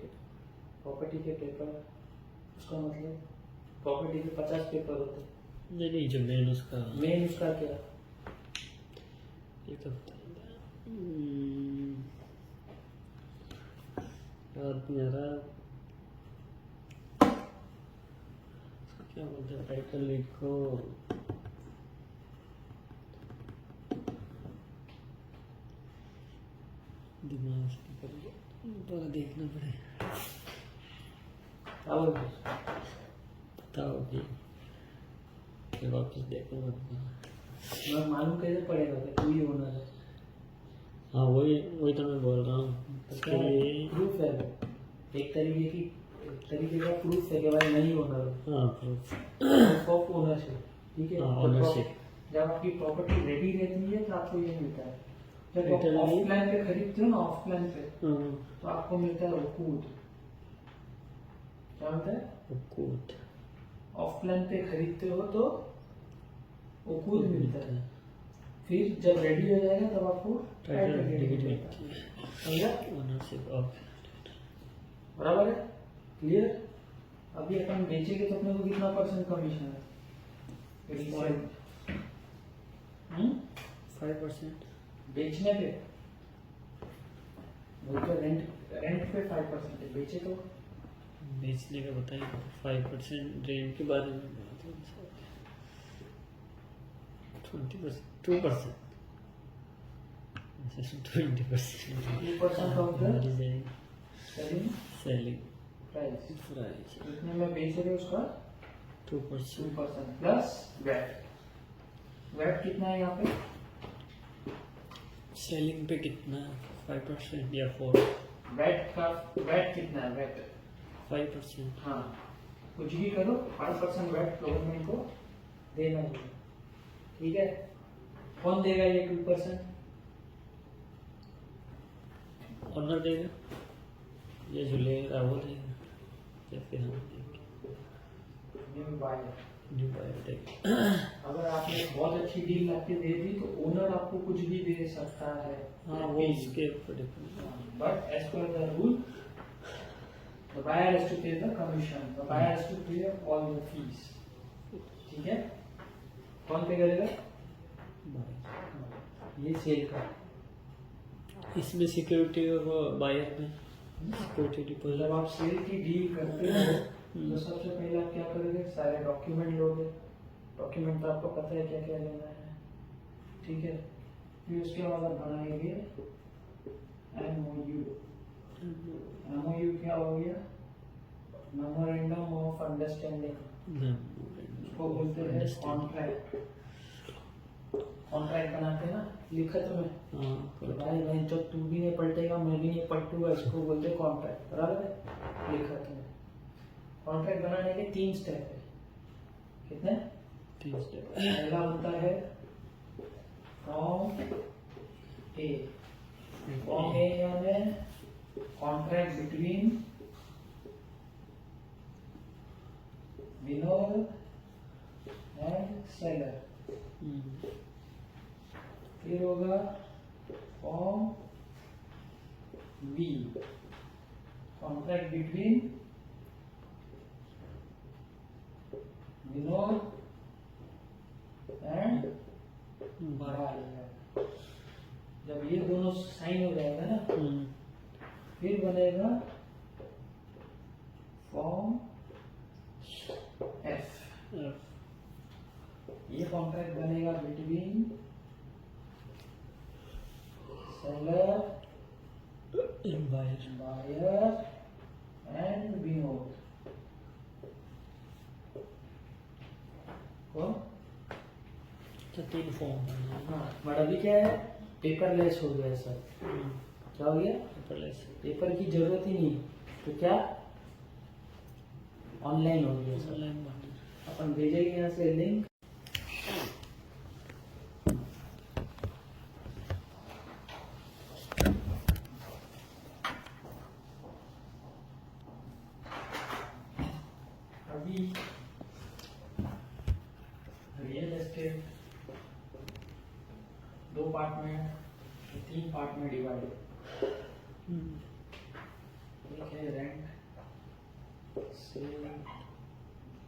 के पेपर, उसका मतलब प्रॉपर्टी के 50 पेपर होते हैं। नहीं जो मेन उसका क्या? ये तो याद नहीं आ रहा, क्या बोलते हैं, टाइटल लिखो, दिमाग से निकल गया, दोबारा देखना पड़ेगा। बताओ अभी, फिर वापस देखूंगा। मैं मालूम कैसे पड़ेगा कि तू ही ओनर है? हाँ वही तो मैं बोल रहा हूँ, उसके लिए प्रूफ है, एक तरीके का प्रूफ है कि भाई नहीं ओनर हो। हाँ प्रूफ ऑफ ओनरशिप, ठीक है। हाँ, ownership। जब आपकी प्रॉपर्टी रेडी रहती है तो आपको ये मिलता है। जब आप Title ऑफ deed? प्लान पे खरीदते हो ना, ऑफ प्लान पे, तो आपको मिलता है वकूद। क्या मिलता है? वकूद। ऑफ प्लान पे खरीदते हो तो वकूद मिलता है, फिर जब रेडी हो जाएगा तब आपको टाइटल deed डीड मिलता है। समझा? Ownership of. बराबर है? क्लियर? अभी अपन बेचेंगे तो अपने को कितना % कमीशन है? 5%। बेचने पे वो तो रेंट पे 5% है, बेचे तो बेचने का बताइए, 5% रेंट के बारे में 20%, 2%, 20%, 2% of the selling price. Price जितने में बेच रहे हो उसका 2%। 2% प्लस वैट। वैट कितना है यहाँ पे? सेलिंग पे कितना, 5% या 4? वैट कितना है? वैट 5%। हाँ, कुछ भी करो 5% वैट गवर्नमेंट को देना है, ठीक है। कौन देगा ये 2%? ऑनर देगा ये झूलेगा वो देगा जबकि हम न्यू बायर। न्यू बायर देगा। अगर आपने बहुत अच्छी डील आपके दे दी तो ओनर आपको कुछ भी दे सकता है। हाँ वो उसके ऊपर depend. But as per the rule the buyer has to pay the commission, the buyer has to pay all the fees। ठीक है, कौन पे करेगा? ये सेल का। इसमें सिक्योरिटी और बायर में सिक्योरिटी डिपॉजिट। जब आप सेल की डील करते हो तो सबसे पहले आप क्या करोगे? सारे डॉक्यूमेंट लोगे। डॉक्यूमेंट तो आपको पता है क्या क्या लेना है, ठीक है। फिर उसके बाद आप बनाएंगे MOU। MOU क्या हो गया? Memorandum of understanding. उसको बोलते हैं कॉन्ट्रैक्ट। कॉन्ट्रैक्ट बनाते हैं ना लिखत में। तो भाई भाई जब तू भी नहीं पलटेगा मैं भी नहीं पलटूंगा, इसको बोलते हैं कॉन्ट्रैक्ट, बराबर है? लिखत में कॉन्ट्रैक्ट बनाने के 3 स्टेप है। कितने? 3 स्टेप। पहला होता है फॉर्म ए। फॉर्म ए यानी contract between Vinod and seller. फिर होगा form B, contract between Vinod and buyer. जब ये दोनों साइन हो जाएगा ना फिर बनेगा फॉर्म एफ। ये कॉन्ट्रैक्ट बनेगा between seller buyer and Vinod. को 3 फॉर्म। हाँ, बट अभी क्या है? पेपरलेस हो गया सर। क्या हो गया? पेपरलेस। पेपर की जरूरत ही नहीं, तो क्या ऑनलाइन हो गया सर। ऑनलाइन अपन भेजेंगे यहाँ से लिंक। अभी रियल एस्टेट 2 पार्ट में, 3 पार्ट में डिवाइड। एक है रेंट, सेल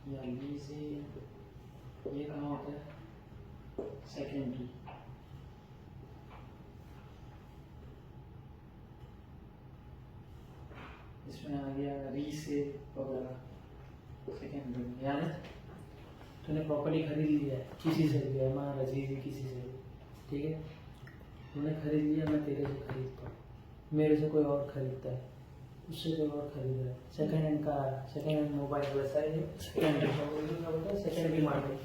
या लीजिंग। ये कहाँ होता है? सेकेंडरी। इसमें आ गया रीसेल वगैरह। सेकेंडरी यानी तूने प्रॉपर्टी खरीद लिया है किसी से भी, हमारा अजीज किसी से भी, ठीक है। तूने खरीद लिया, मैं तेरे से खरीदता हूँ, मेरे से कोई और खरीदता है, उससे कोई और खरीद रहा है। Second hand car, second hand mobile, वैसा ही सेकेंडरी मार्केट,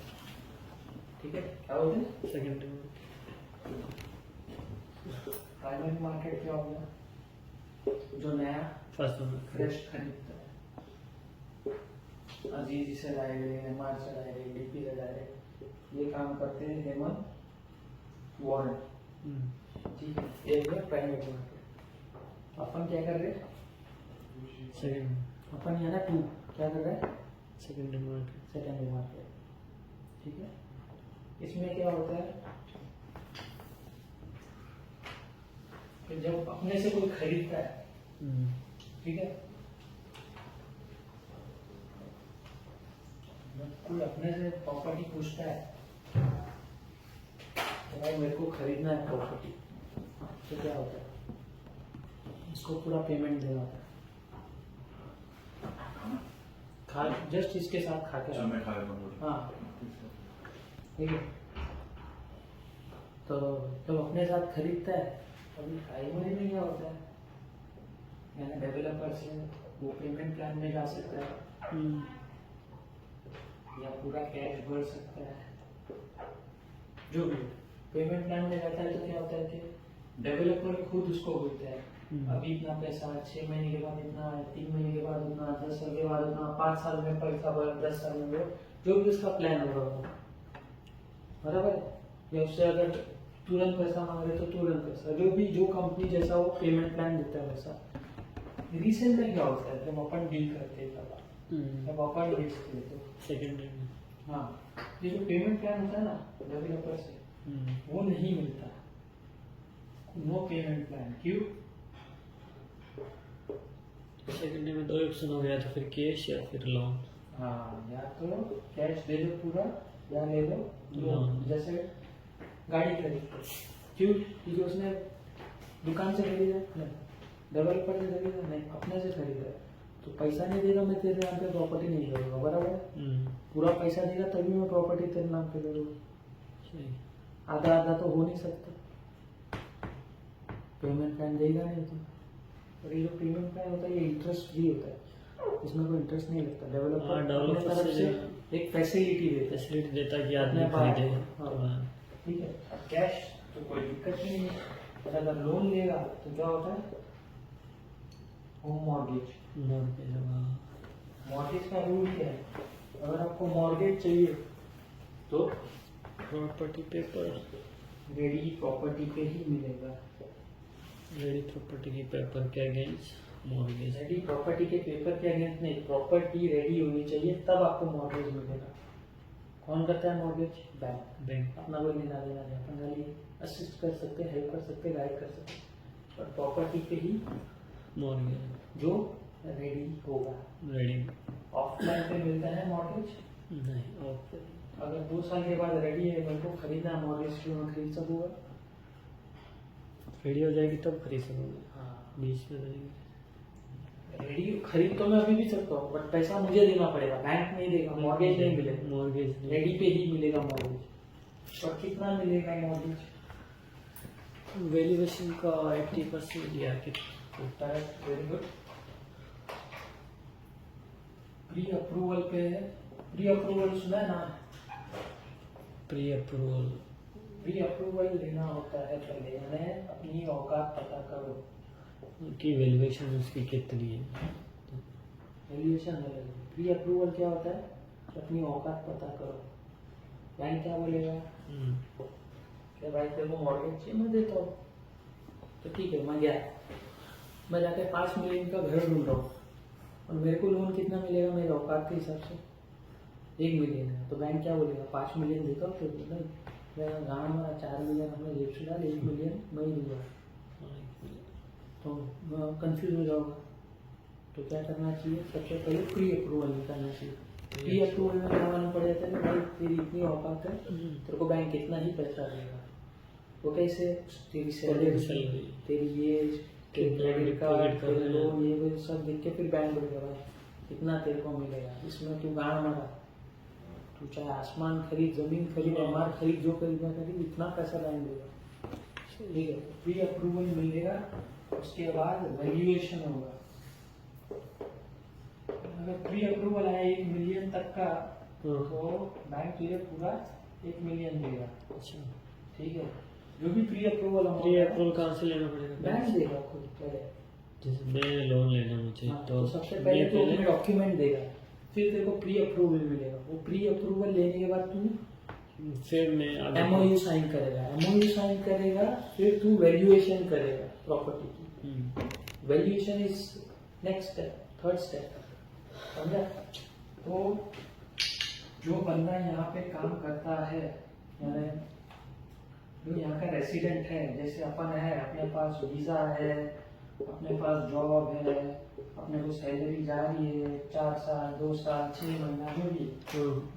ठीक है। क्या बोलते हैं? सेकेंडरी। प्राइमरी मार्केट क्या होगा? जो नया फर्स्ट फ्रेश खरीदता है। अजीज से डायरेक्ट, एमआर से डायरेक्ट, डीपी से डायरेक्ट, ये काम करते हैं हेमंत वार्ड, ठीक है। एक है प्राइवेट मार्केट। अपन क्या कर रहे हैं? सेकेंड। अपन यहाँ ना 2 क्या कर रहे हैं? Secondary market. सेकेंडरी मार्केट, ठीक है। इसमें क्या होता है कि जब अपने से कोई खरीदता है, ठीक है, जब कोई अपने से प्रॉपर्टी पूछता है तो भाई मेरे को खरीदना है प्रॉपर्टी, तो क्या होता है? इसको पूरा पेमेंट देना होता है। खा जस्ट इसके साथ खा के मैं खा लेता हूँ। हाँ, ठीक है। तो जब अपने साथ खरीदता है अभी प्राइमरी में क्या होता है, यानी डेवलपर से वो पेमेंट प्लान में जा सकता है या पूरा कैश भर सकता है, जो भी पेमेंट प्लान में जाता है। तो क्या होता है कि डेवलपर खुद उसको बोलता है अभी इतना पैसा, 6 महीने के बाद इतना, 3 महीने के बाद उतना, 10 साल के बाद उतना, 5 साल में पैसा भर, 10 साल में वो, जो भी उसका प्लान होगा, बराबर है। या उससे अगर तुरंत पैसा मांग रहे तो तुरंत पैसा, जो भी जो कंपनी जैसा वो पेमेंट प्लान देता है वैसा। रिसेंट में क्या होता है, जब अपन डील करते हैं तब जब अपन बेचते हैं तो सेकेंड हाँ, ये जो पेमेंट प्लान होता है ना डेवलपर से, वो नहीं मिलता, नो पेमेंट प्लान। क्यों? सेकेंड में दो ऑप्शन हो गया, तो फिर कैश या फिर लोन। हाँ, या तो कैश दे दो पूरा या ले लो लोन। लोन। जैसे गाड़ी खरीदते, क्यों? क्योंकि उसने दुकान से खरीदा नहीं, डेवलपर से खरीदा नहीं, अपने से खरीदा, तो पैसा नहीं देगा मैं तेरे नाम पे प्रॉपर्टी नहीं करूँगा, बराबर है? पूरा पैसा देगा तभी मैं प्रॉपर्टी तेरे नाम पे करूँगा, आधा आधा तो हो नहीं सकता, पेमेंट प्लान देगा नहीं तो। और ये जो पेमेंट प्लान होता है ये इंटरेस्ट फ्री होता है, इसमें कोई इंटरेस्ट नहीं लगता, डेवलपर अपने तरफ से एक फैसिलिटी देता है कि आदमी खरीदे। हाँ, ठीक है। अब कैश तो कोई दिक्कत नहीं है, और अगर लोन लेगा तो क्या होता है, होम मॉर्गेज। मॉर्गेज का रूल क्या है, अगर आपको मॉर्गेज चाहिए तो प्रॉपर्टी पेपर, रेडी प्रॉपर्टी पे ही मिलेगा। रेडी प्रॉपर्टी की पेपर के अगेंस्ट मॉर्गेज। रेडी प्रॉपर्टी के पेपर के अगेंस्ट नहीं, प्रॉपर्टी रेडी होनी चाहिए तब आपको मॉर्गेज मिलेगा। कौन करता है मॉर्गेज? बैंक। अपना कोई लेना देना नहीं, अपन खाली असिस्ट कर सकते, हेल्प कर सकते, गाइड कर सकते, पर प्रॉपर्टी पे ही मॉर्गेज जो रेडी होगा। रेडी ऑफलाइन पे मिलता है मॉर्गेज नहीं, ओके। अगर 2 साल के बाद रेडी है मेरे को खरीदना, मॉर्गेज क्यों मैं खरीद सकूंगा? रेडी हो जाएगी तब खरीद सकोगे। हाँ, बीच में रहेगी। रेडी खरीद तो मैं अभी भी सकता हूँ, बट पैसा मुझे देना पड़ेगा, बैंक नहीं देगा, मॉर्गेज नहीं मिलेगा, मॉर्गेज रेडी पे ही मिलेगा मॉर्गेज। और कितना मिलेगा मॉर्गेज? वैल्यूएशन का 80% या correct, very good. Pre approval पे है, प्री अप्रूवल सुना है ना? प्री अप्रूवल, प्री अप्रूवल लेना होता है पहले, यानी अपनी औकात पता करो की वैल्यूएशन उसकी कितनी है। वैल्यूएशन अलग है। प्री अप्रूवल क्या होता है, अपनी औकात पता करो। बैंक क्या बोलेगा कि भाई तेरे को मॉर्गेज चाहिए, मैं देता हूँ, तो ठीक है, मैं गया, मैं जाके 5 मिलियन का घर ढूंढ रहा हूँ और मेरे को लोन कितना मिलेगा मेरे औकात के हिसाब से? 1 मिलियन है, तो बैंक क्या बोलेगा, 5 मिलियन देता हूँ, तो नहीं, मेरा गाँव हमारा 4 मिलियन हमने जेब से डाल, 1 मिलियन मैं ही दूंगा, तो कंफ्यूज हो जाओगा। तो क्या करना चाहिए, सबसे पहले प्री अप्रूवल निकालना चाहिए। प्री अप्रूवल में क्या मालूम पड़ जाता है कि भाई तेरी इतनी औकात है, तेरे को बैंक कितना ही पैसा देगा। वो कैसे, तेरी सैलरी, तेरी एज, तेरी क्रेडिट कार्ड, तेरे लोन, ये वो सब देख के फिर बैंक बोलेगा भाई कितना तेरे को मिलेगा, इसमें तू गाँव मारा, तू चाहे आसमान खरीद, जमीन खरीद, इमारत खरीद, जो खरीदना खरीद, इतना पैसा बैंक देगा, ठीक है। प्री अप्रूवल मिलेगा, उसके बाद वैल्यूएशन होगा। अगर प्री अप्रूवल आया 1 मिलियन तक का, तो बैंक तुझे पूरा 1 मिलियन देगा। अच्छा, ठीक है। जो भी प्री अप्रूवल प्री अप्रूवल कहाँ से लेना पड़ेगा? बैंक देगा खुद पहले। जैसे मैं लोन लेना मुझे, हाँ, तो सबसे पहले तो अपने डॉक्यूमेंट देगा, फिर तेरे को प्री अप्रूवल मिलेगा। वो प्री अप्रूवल लेने के बाद तू फिर मैं एमओयू साइन करेगा, एमओयू साइन करेगा, फिर तू वैल्यूएशन करेगा प्रॉपर्टी की। Valuation is next step, third step, समझा? तो जो बंदा यहाँ पे काम करता है, यानी जो यहाँ का रेसिडेंट है, जैसे अपन है, अपने पास वीजा है, अपने पास जॉब है, अपने को सैलरी जा रही है, 4 साल 2 साल 6 महीना जो भी,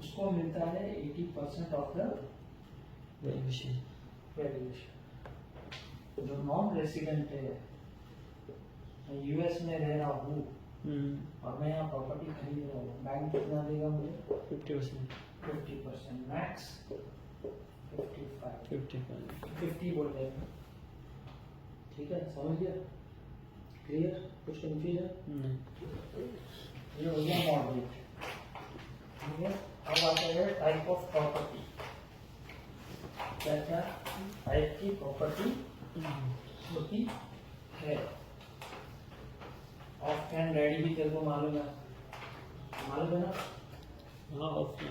उसको मिलता है 80% ऑफ द वैल्यूएशन। जो नॉन रेसिडेंट है, मैं यूएस में रह रहा हूँ और मैं यहाँ प्रॉपर्टी खरीद रहा हूँ, बैंक कितना देगा मुझे? 50%, मैक्स 50 बोल रहे हैं, ठीक है, समझ गया? क्लियर? कुछ कंफ्यूजन नहीं? ये हो गया मॉर्गेज, ठीक है। अब आता है टाइप ऑफ प्रॉपर्टी। क्या क्या टाइप की प्रॉपर्टी होती है? ऑफ कैन रेडी भी तेरे को मालूम है ना? हाँ, ऑफ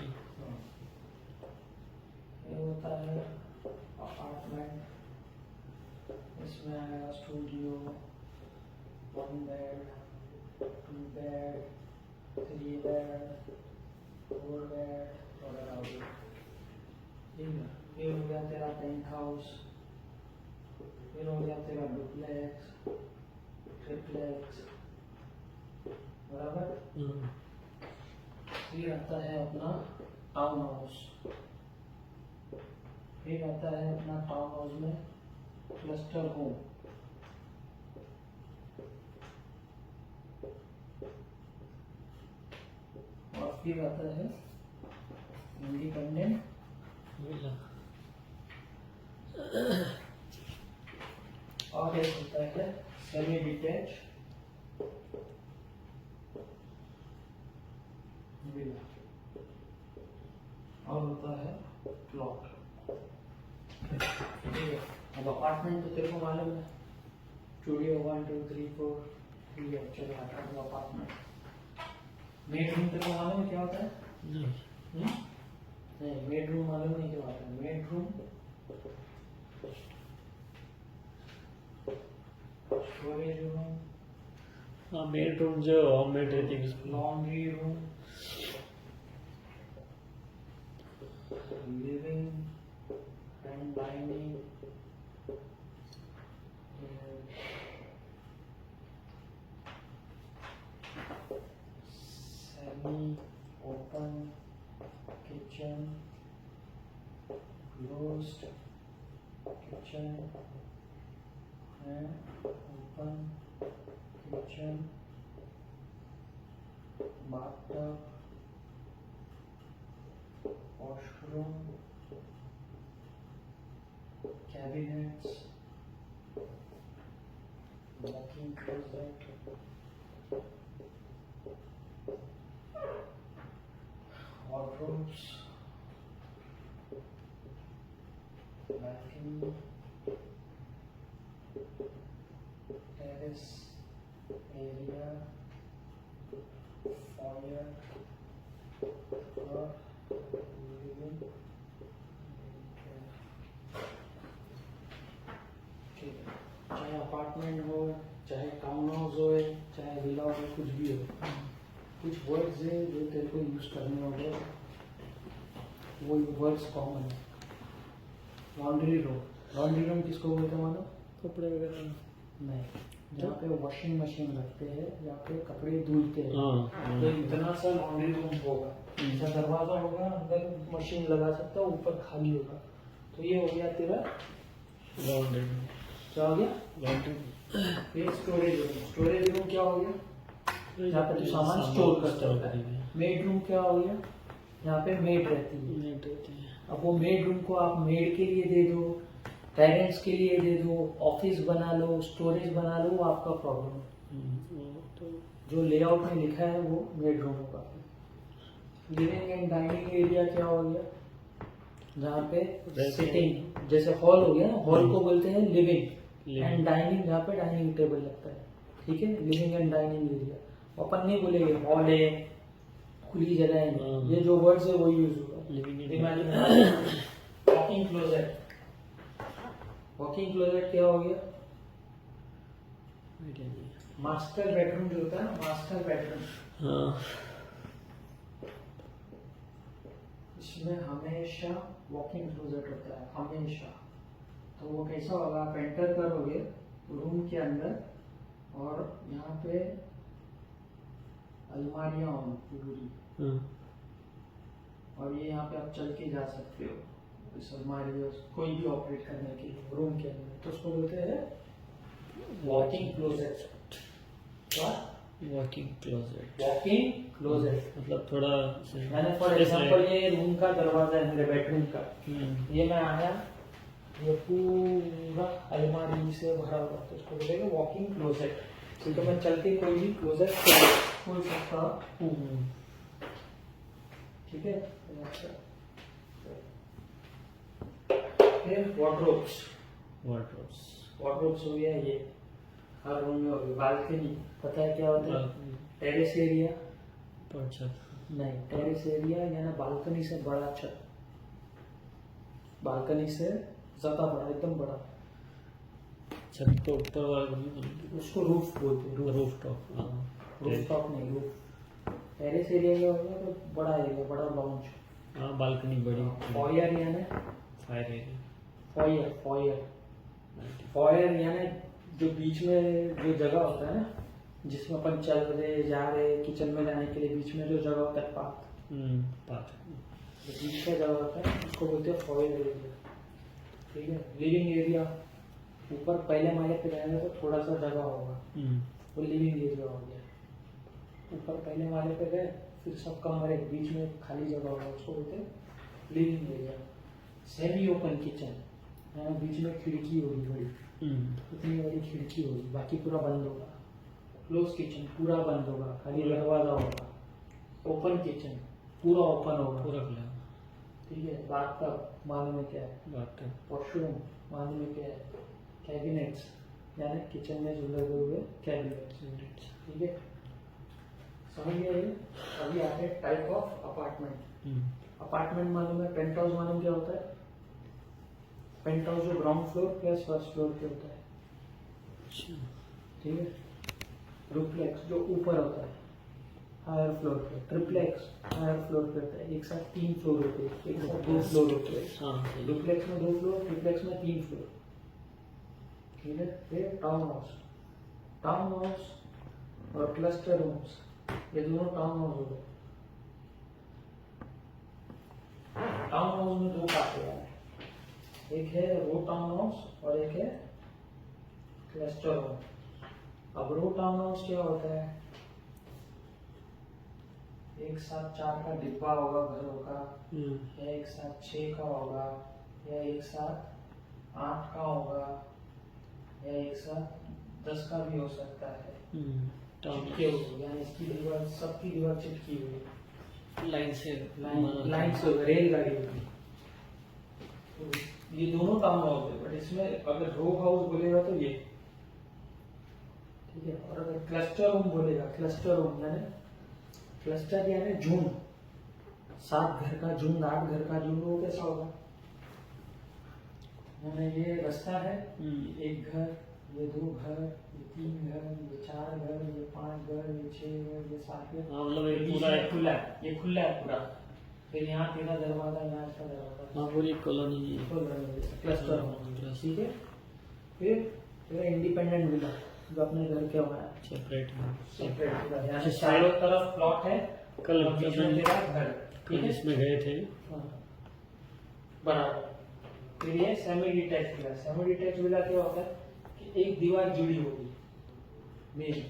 ये होता है अपार्टमेंट, इसमें आएगा studio, 1 bed, 2 bed, 3 bed, 4 bed वगैरह हो गया। ये हो गया तेरा पेंट हाउस, फिर हो गया तेरा डुप्लेक्स, ट्रिप्लेक्स, बराबर। फिर आता है अपना टाउन हाउस, फिर आता है अपना टाउन हाउस में क्लस्टर होम, और फिर आता है इंडिपेंडेंट और एक होता है सेमी डिटैच विला, और होता है प्लॉट। ठीक है, अब अपार्टमेंट तो तेरे को मालूम है, स्टूडियो 1 2 3 4, ठीक है। चलो आता है अपार्टमेंट। बेडरूम तेरे को मालूम है क्या होता है? नहीं, बेडरूम मालूम नहीं क्या होता है। बेडरूम, स्टोरेज रूम, हाँ बेडरूम जो होममेड रहती है उसको, laundry room, living and dining, semi open kitchen, closed kitchen and open kitchen, bathtub, washroom, cabinets, walk-in closet, wardrobes, balcony, terrace area, foyer, और living चाहे अपार्टमेंट हो, चाहे टाउन हाउस हो, चाहे विला हो, कुछ भी हो, कुछ वर्ड्स है जो तेरे को यूज करने होंगे, वो वर्ड्स कॉमन है। लॉन्ड्री रूम, लॉन्ड्री रूम किसको बोलते हैं मानो? कपड़े वगैरह नहीं, जहाँ पे वॉशिंग मशीन रखते हैं, जहाँ पे कपड़े धुलते हैं, तो इतना सा लॉन्ड्री रूम होगा, ऐसा दरवाजा होगा, अंदर मशीन लगा सकता है, ऊपर खाली होगा, तो ये हो गया तेरा लॉन्ड्री। क्या हो गया? लॉन्ड्री। फिर स्टोरेज रूम, स्टोरेज रूम क्या हो गया? यहाँ पे तो सामान स्टोर कर सकता है। मेड रूम क्या हो गया? यहाँ पे मेड रहती है। अब वो मेड रूम को आप मेड के लिए दे दो, पेरेंट्स के लिए दे दो, ऑफिस बना लो, स्टोरेज बना लो, वो आपका प्रॉब्लम है। तो जो लेआउट में लिखा है वो मेड रूम होगा। लिविंग एंड डाइनिंग एरिया क्या हो गया? जहाँ पे सिटिंग, जैसे हॉल हो गया ना, हॉल को बोलते हैं लिविंग एंड डाइनिंग, जहाँ पे डाइनिंग टेबल लगता है, ठीक है, लिविंग एंड डाइनिंग एरिया। अपन नहीं बोलेंगे हॉल है, खुली जगह है, ये जो वर्ड्स है वो यूज होगा। वॉकिंग क्लोजेट, वॉकिंग क्लोजेट क्या हो गया? मास्टर बेडरूम जो होता है, मास्टर बेडरूम, हाँ, इसमें हमेशा वॉकिंग क्लोजेट होता है, हमेशा। तो वो कैसा होगा? आप एंटर करोगे रूम के अंदर, और यहाँ पे अलमारियां होंगी पूरी, और ये यहाँ पे आप चल के जा सकते हो इस अलमारी में, कोई भी ऑपरेट करने के लिए रूम के अंदर, तो उसको बोलते हैं वॉकिंग क्लोजेट। क्या? Walking closet. वॉकिंग क्लोजेट मतलब थोड़ा मैंने फॉर एग्जांपल ये रूम का दरवाजा है मेरे बेडरूम का, ये मैं आया, ये पूरा अलमारी से भरा हुआ, तो उसको बोलेंगे वॉकिंग क्लोजेट, क्योंकि मैं चल के कोई भी क्लोजेट खोल सकता हूँ, ठीक है। फिर वार्डरोब्स, वार्डरोब्स हो गया, ये हर रूम में हो गया। बालकनी पता है क्या होता है? टेरेस एरिया, नहीं, टेरेस एरिया यानी बालकनी से बड़ा छत, बालकनी से ज्यादा बड़ा, एकदम बड़ा, छत के ऊपर वाला रूम बोलते उसको रूफ बोलते हैं। हैं रूफ टॉप। हाँ रूफ टॉप नहीं, रूफ। टेरेस एरिया क्या होगा तो बड़ा एरिया, बड़ा लॉन्च। हाँ बालकनी बड़ी। फॉयर यानी fire area. Foyer foyer foyer यानी जो बीच में जो जगह होता है ना, जिसमें अपन चल रहे जा रहे किचन में जाने के लिए बीच में जो जगह होता है पाथ, पाथ। जो बीच का जगह होता है उसको बोलते हैं फॉयर एरिया। ठीक है। लिविंग एरिया ऊपर पहले माले पे जाएंगे तो थोड़ा सा जगह होगा, वो लिविंग एरिया हो गया। ऊपर पहले माले पे गए फिर सब कमरे बीच में खाली जगह होगा, उसको बोलते हैं living area. Semi open kitchen, बीच में खिड़की होगी बड़ी, इतनी बड़ी खिड़की होगी, बाकी पूरा बंद होगा। क्लोज किचन पूरा बंद होगा, खाली दरवाजा होगा। ओपन किचन पूरा ओपन होगा, पूरा खुला। ठीक है। बाथटब मालूम है क्या है? बाथटब। वॉशरूम मालूम है क्या है? कैबिनेट्स यानी किचन में जो लगे हुए कैबिनेट्स, ठीक है। समझ गए? अभी आते हैं टाइप ऑफ अपार्टमेंट। अपार्टमेंट मालूम है, पेंट हाउस मालूम क्या होता है? पेंट हाउस जो ground floor plus first floor पे होता है, ठीक है। डुप्लेक्स जो ऊपर होता है हायर फ्लोर पे, ट्रिप्लेक्स हायर फ्लोर पे होता है, एक साथ 3 फ्लोर होते हैं, एक साथ 2 फ्लोर होते हैं। डुप्लेक्स में 2 फ्लोर, ट्रिप्लेक्स में 3 फ्लोर, ठीक है। फिर टाउन हाउस और क्लस्टर होम्स, ये दोनों टाउन हाउस हो गए। टाउन हाउस में 2 पार्ट है, एक है रो टाउन हाउस और एक है क्लस्टर होम। अब रो टाउन हाउस क्या होता है? एक साथ 4 का डिब्बा होगा घरों का, या एक साथ 6 का होगा, या एक साथ 8 का होगा, या एक साथ 10 का भी हो सकता है। चिपके हुए, यानी इसकी दीवार, सबकी दीवार चिपकी हुई है, लाइन से रेलगाड़ी होगी। तो ये दोनों टाउन हाउस है, बट इसमें अगर रो हाउस बोलेगा तो ये, ठीक है। और अगर क्लस्टर होम बोलेगा, क्लस्टर होम यानी क्लस्टर यानी झुंड, 7 घर का झुंड, 8 घर का झुंड, वो कैसा होगा? यानी ये रास्ता है, एक घर, ये 2 घर, ये 3 घर, ये 4 घर, ये 5 घर, ये 6 घर, ये 7 घर। मतलब ये पूरा खुला है, ये खुला है पूरा। फिर यहाँ तेरा दरवाजा, यहाँ इसका दरवाजा। हाँ पूरी कॉलोनी क्लस्टर होम, ठीक है। फिर तेरा इंडिपेंडेंट विला जो अपने घर के होना है, सेपरेट विला, यहाँ चारों तरफ प्लॉट है, कल और बीच में तेरा घर, ठीक है। इसमें गए थे बराबर। फिर ये semi detach villa. Semi detach villa क्या होता है कि एक दीवार जुड़ी होगी मेरी,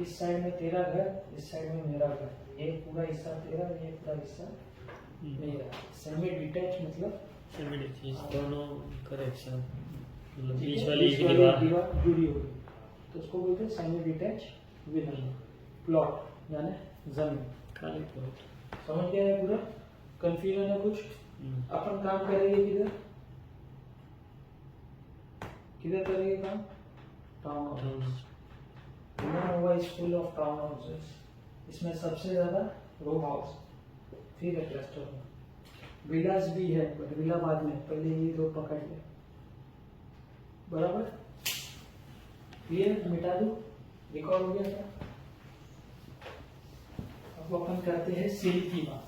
इस साइड में तेरा घर, इस साइड में मेरा घर, ये पूरा हिस्सा तेरा, ये पूरा हिस्सा मेरा। सेमी डिटैच मतलब सेमी डिटैच दोनों घर एक साथ, मतलब बीच बीच वाली दीवार जुड़ी होगी, तो उसको बोलते हैं सेमी डिटैच विला। प्लॉट यानी जमीन, खाली प्लॉट। समझ गया है? पूरा कंफ्यूजन है कुछ? अपन काम करेंगे किधर करेंगे काम? Town house. हुआ स्कूल ऑफ टाउन हाउसेस। इसमें सबसे ज्यादा रो हाउस, फिर है क्लस्टर होम। विलास भी है, बट विला बाद में, पहले ये 2 पकड़ ले। बराबर? क्लियर? मिटा दो, रिकॉर्ड हो गया था। अब अपन करते हैं सेल की बात।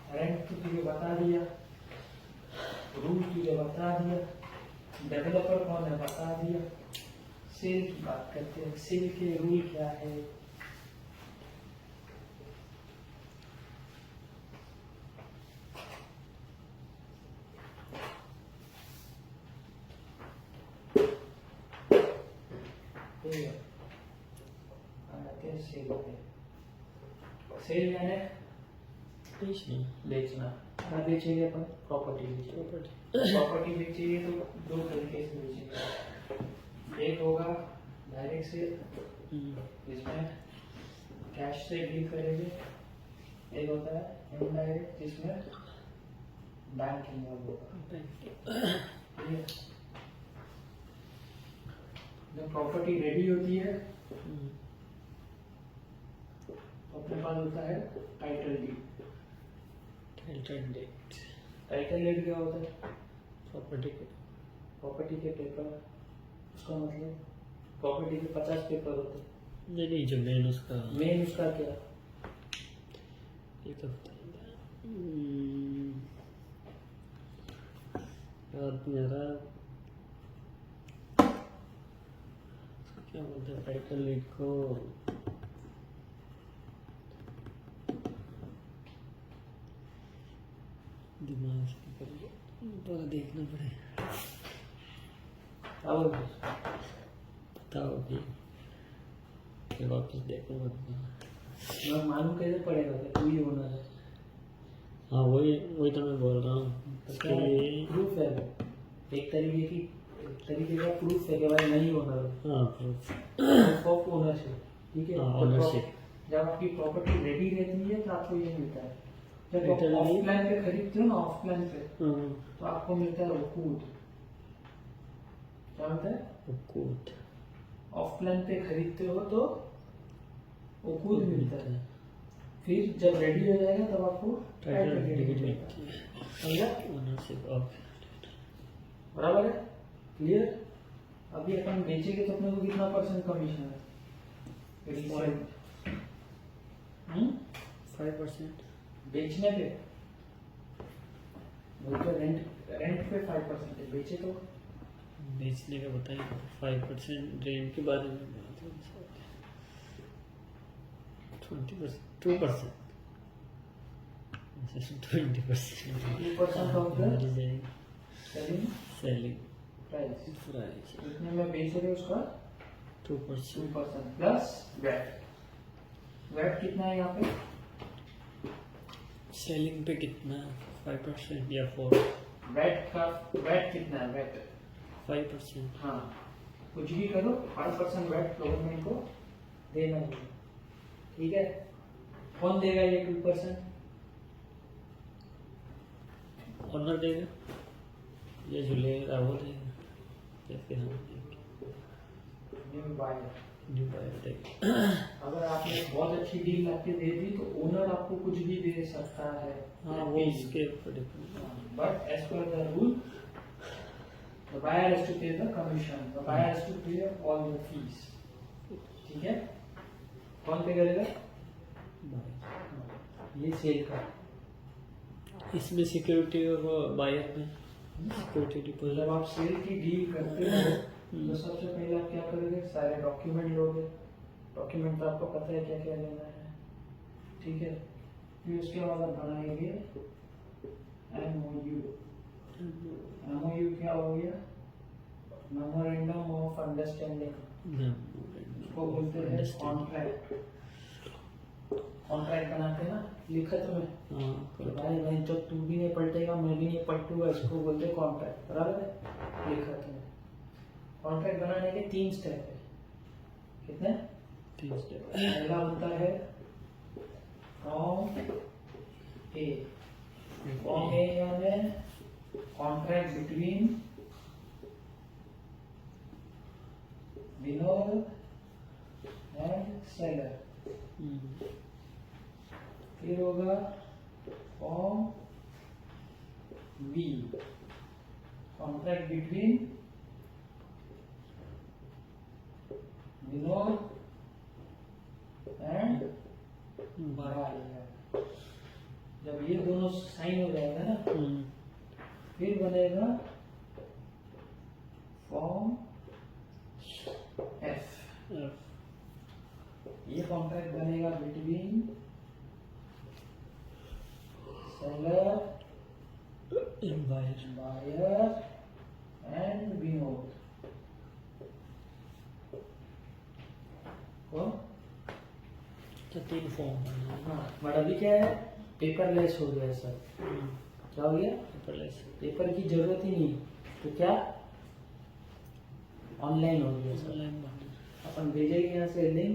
रेंट तो तुझे बता दिया, रूल तुझे बता दिया, डेवलपर कौन है बता दिया। सेल की बात करते हैं। सेल के रूल क्या है? सेल यानी बेचना। क्या बेचेंगे अपन? प्रॉपर्टी बेचेंगे। प्रॉपर्टी बेचेंगे तो 2 तरीके से बेचेंगे। एक होगा डायरेक्ट सेल, जिसमें कैश से डील करेंगे। एक होता है इनडायरेक्ट, जिसमें बैंक इन्वॉल्व होगा। जब प्रॉपर्टी रेडी होती है तो अपने पास होता है टाइटल डीड। टाइटल डीड क्या होता है? प्रॉपर्टी प्रॉपर्टी के पेपर, उसका मतलब प्रॉपर्टी के 50 पेपर होते हैं। नहीं नहीं, जो मेन उसका क्या? ये तो याद नहीं आ रहा, क्या बोलते हैं टाइटल लीड को, दिमाग से निकल गया, दोबारा देखना पड़ेगा। अब बताओ अभी, फिर वापस देखूंगा। मैं मालूम कैसे पड़ेगा कि तू ही ओनर है? हाँ वही तो मैं बोल रहा हूँ कि प्रूफ है वो, एक तरीके का प्रूफ है कि भाई नहीं ओनर। हाँ proof, प्रूफ ऑफ ओनरशिप, ठीक है। हाँ, तो ownership। जब आपकी प्रॉपर्टी रेडी रहती है तो आपको ये मिलता है। जब आप Literally- ऑफ प्लान पे खरीदते हो ना, ऑफ प्लान पे, हाँ, तो आपको मिलता है वकूद। क्या मिलता है? वकूद। ऑफ प्लान पे खरीदते हो तो वकूद मिलता है। फिर जब रेडी हो जाएगा तब आपको टाइटल deed डीड मिलेगा। मिलती है, समझा? Ownership of. बराबर है? क्लियर? अभी अपन बेचेंगे तो अपने को कितना % कमीशन है? 5%। बेचने पे वो तो रेंट पे 5% है, बेचे तो बेचने का बताइए, 5% रेंट के बारे में बात है, 20%, 2%, 20%, 2% of the selling selling price. Price जितने में बेच रहे हो उसका 2%। 2% प्लस वैट कितना है यहाँ पे? सेलिंग पे कितना, 5% या 4%? वैट कितना है? वैट 5%। हाँ, कुछ भी करो 5% वैट गवर्नमेंट को देना चाहिए, ठीक है। कौन देगा ये 2%? ऑनर देगा, ये जो लेगा वो देगा, या फिर हम देंगे, न्यू बायर। न्यू बायर देगा। अगर आपने बहुत अच्छी डील आपके दे दी तो ओनर आपको कुछ भी दे सकता है। हाँ वो उसके ऊपर depend. But as per the rule the buyer has to pay the commission, the buyer has to pay all the fees, ठीक है। कौन पे करेगा? ये सेल का। इसमें सिक्योरिटी और बायर में सिक्योरिटी डिपॉजिट। जब आप सेल की डील करते हो तो सबसे पहले आप क्या करोगे? सारे डॉक्यूमेंट लोगे। डॉक्यूमेंट तो आपको पता है क्या क्या लेना है, ठीक है। फिर उसके बाद आप बनाएंगे MOU। MOU क्या हो गया? मेमोरेंडम ऑफ अंडरस्टैंडिंग, उसको बोलते हैं कॉन्ट्रैक्ट। कॉन्ट्रैक्ट बनाते हैं ना, लिखत में। तो भाई जब तू भी नहीं पलटेगा मैं भी नहीं पलटूंगा, इसको बोलते हैं कॉन्ट्रैक्ट, बराबर है? लिखत में। कॉन्ट्रैक्ट बनाने के 3 स्टेप है। कितने? 3 स्टेप। पहला होता है फॉर्म ए। फॉर्म ए यानी contract between Vinod and seller. फिर होगा form B, contract between Vinod and buyer. जब ये दोनों साइन हो जाएगा ना, फिर बनेगा फॉर्म एफ। ये कॉन्ट्रैक्ट बनेगा between seller buyer and Vinod. कौन? तो 3 फॉर्म। हाँ, बट अभी क्या है? पेपरलेस हो गया सर। क्या हो गया? पेपरलेस। पेपर की जरूरत ही नहीं, तो क्या ऑनलाइन हो गया सर। ऑनलाइन अपन भेजेंगे यहाँ से लिंक,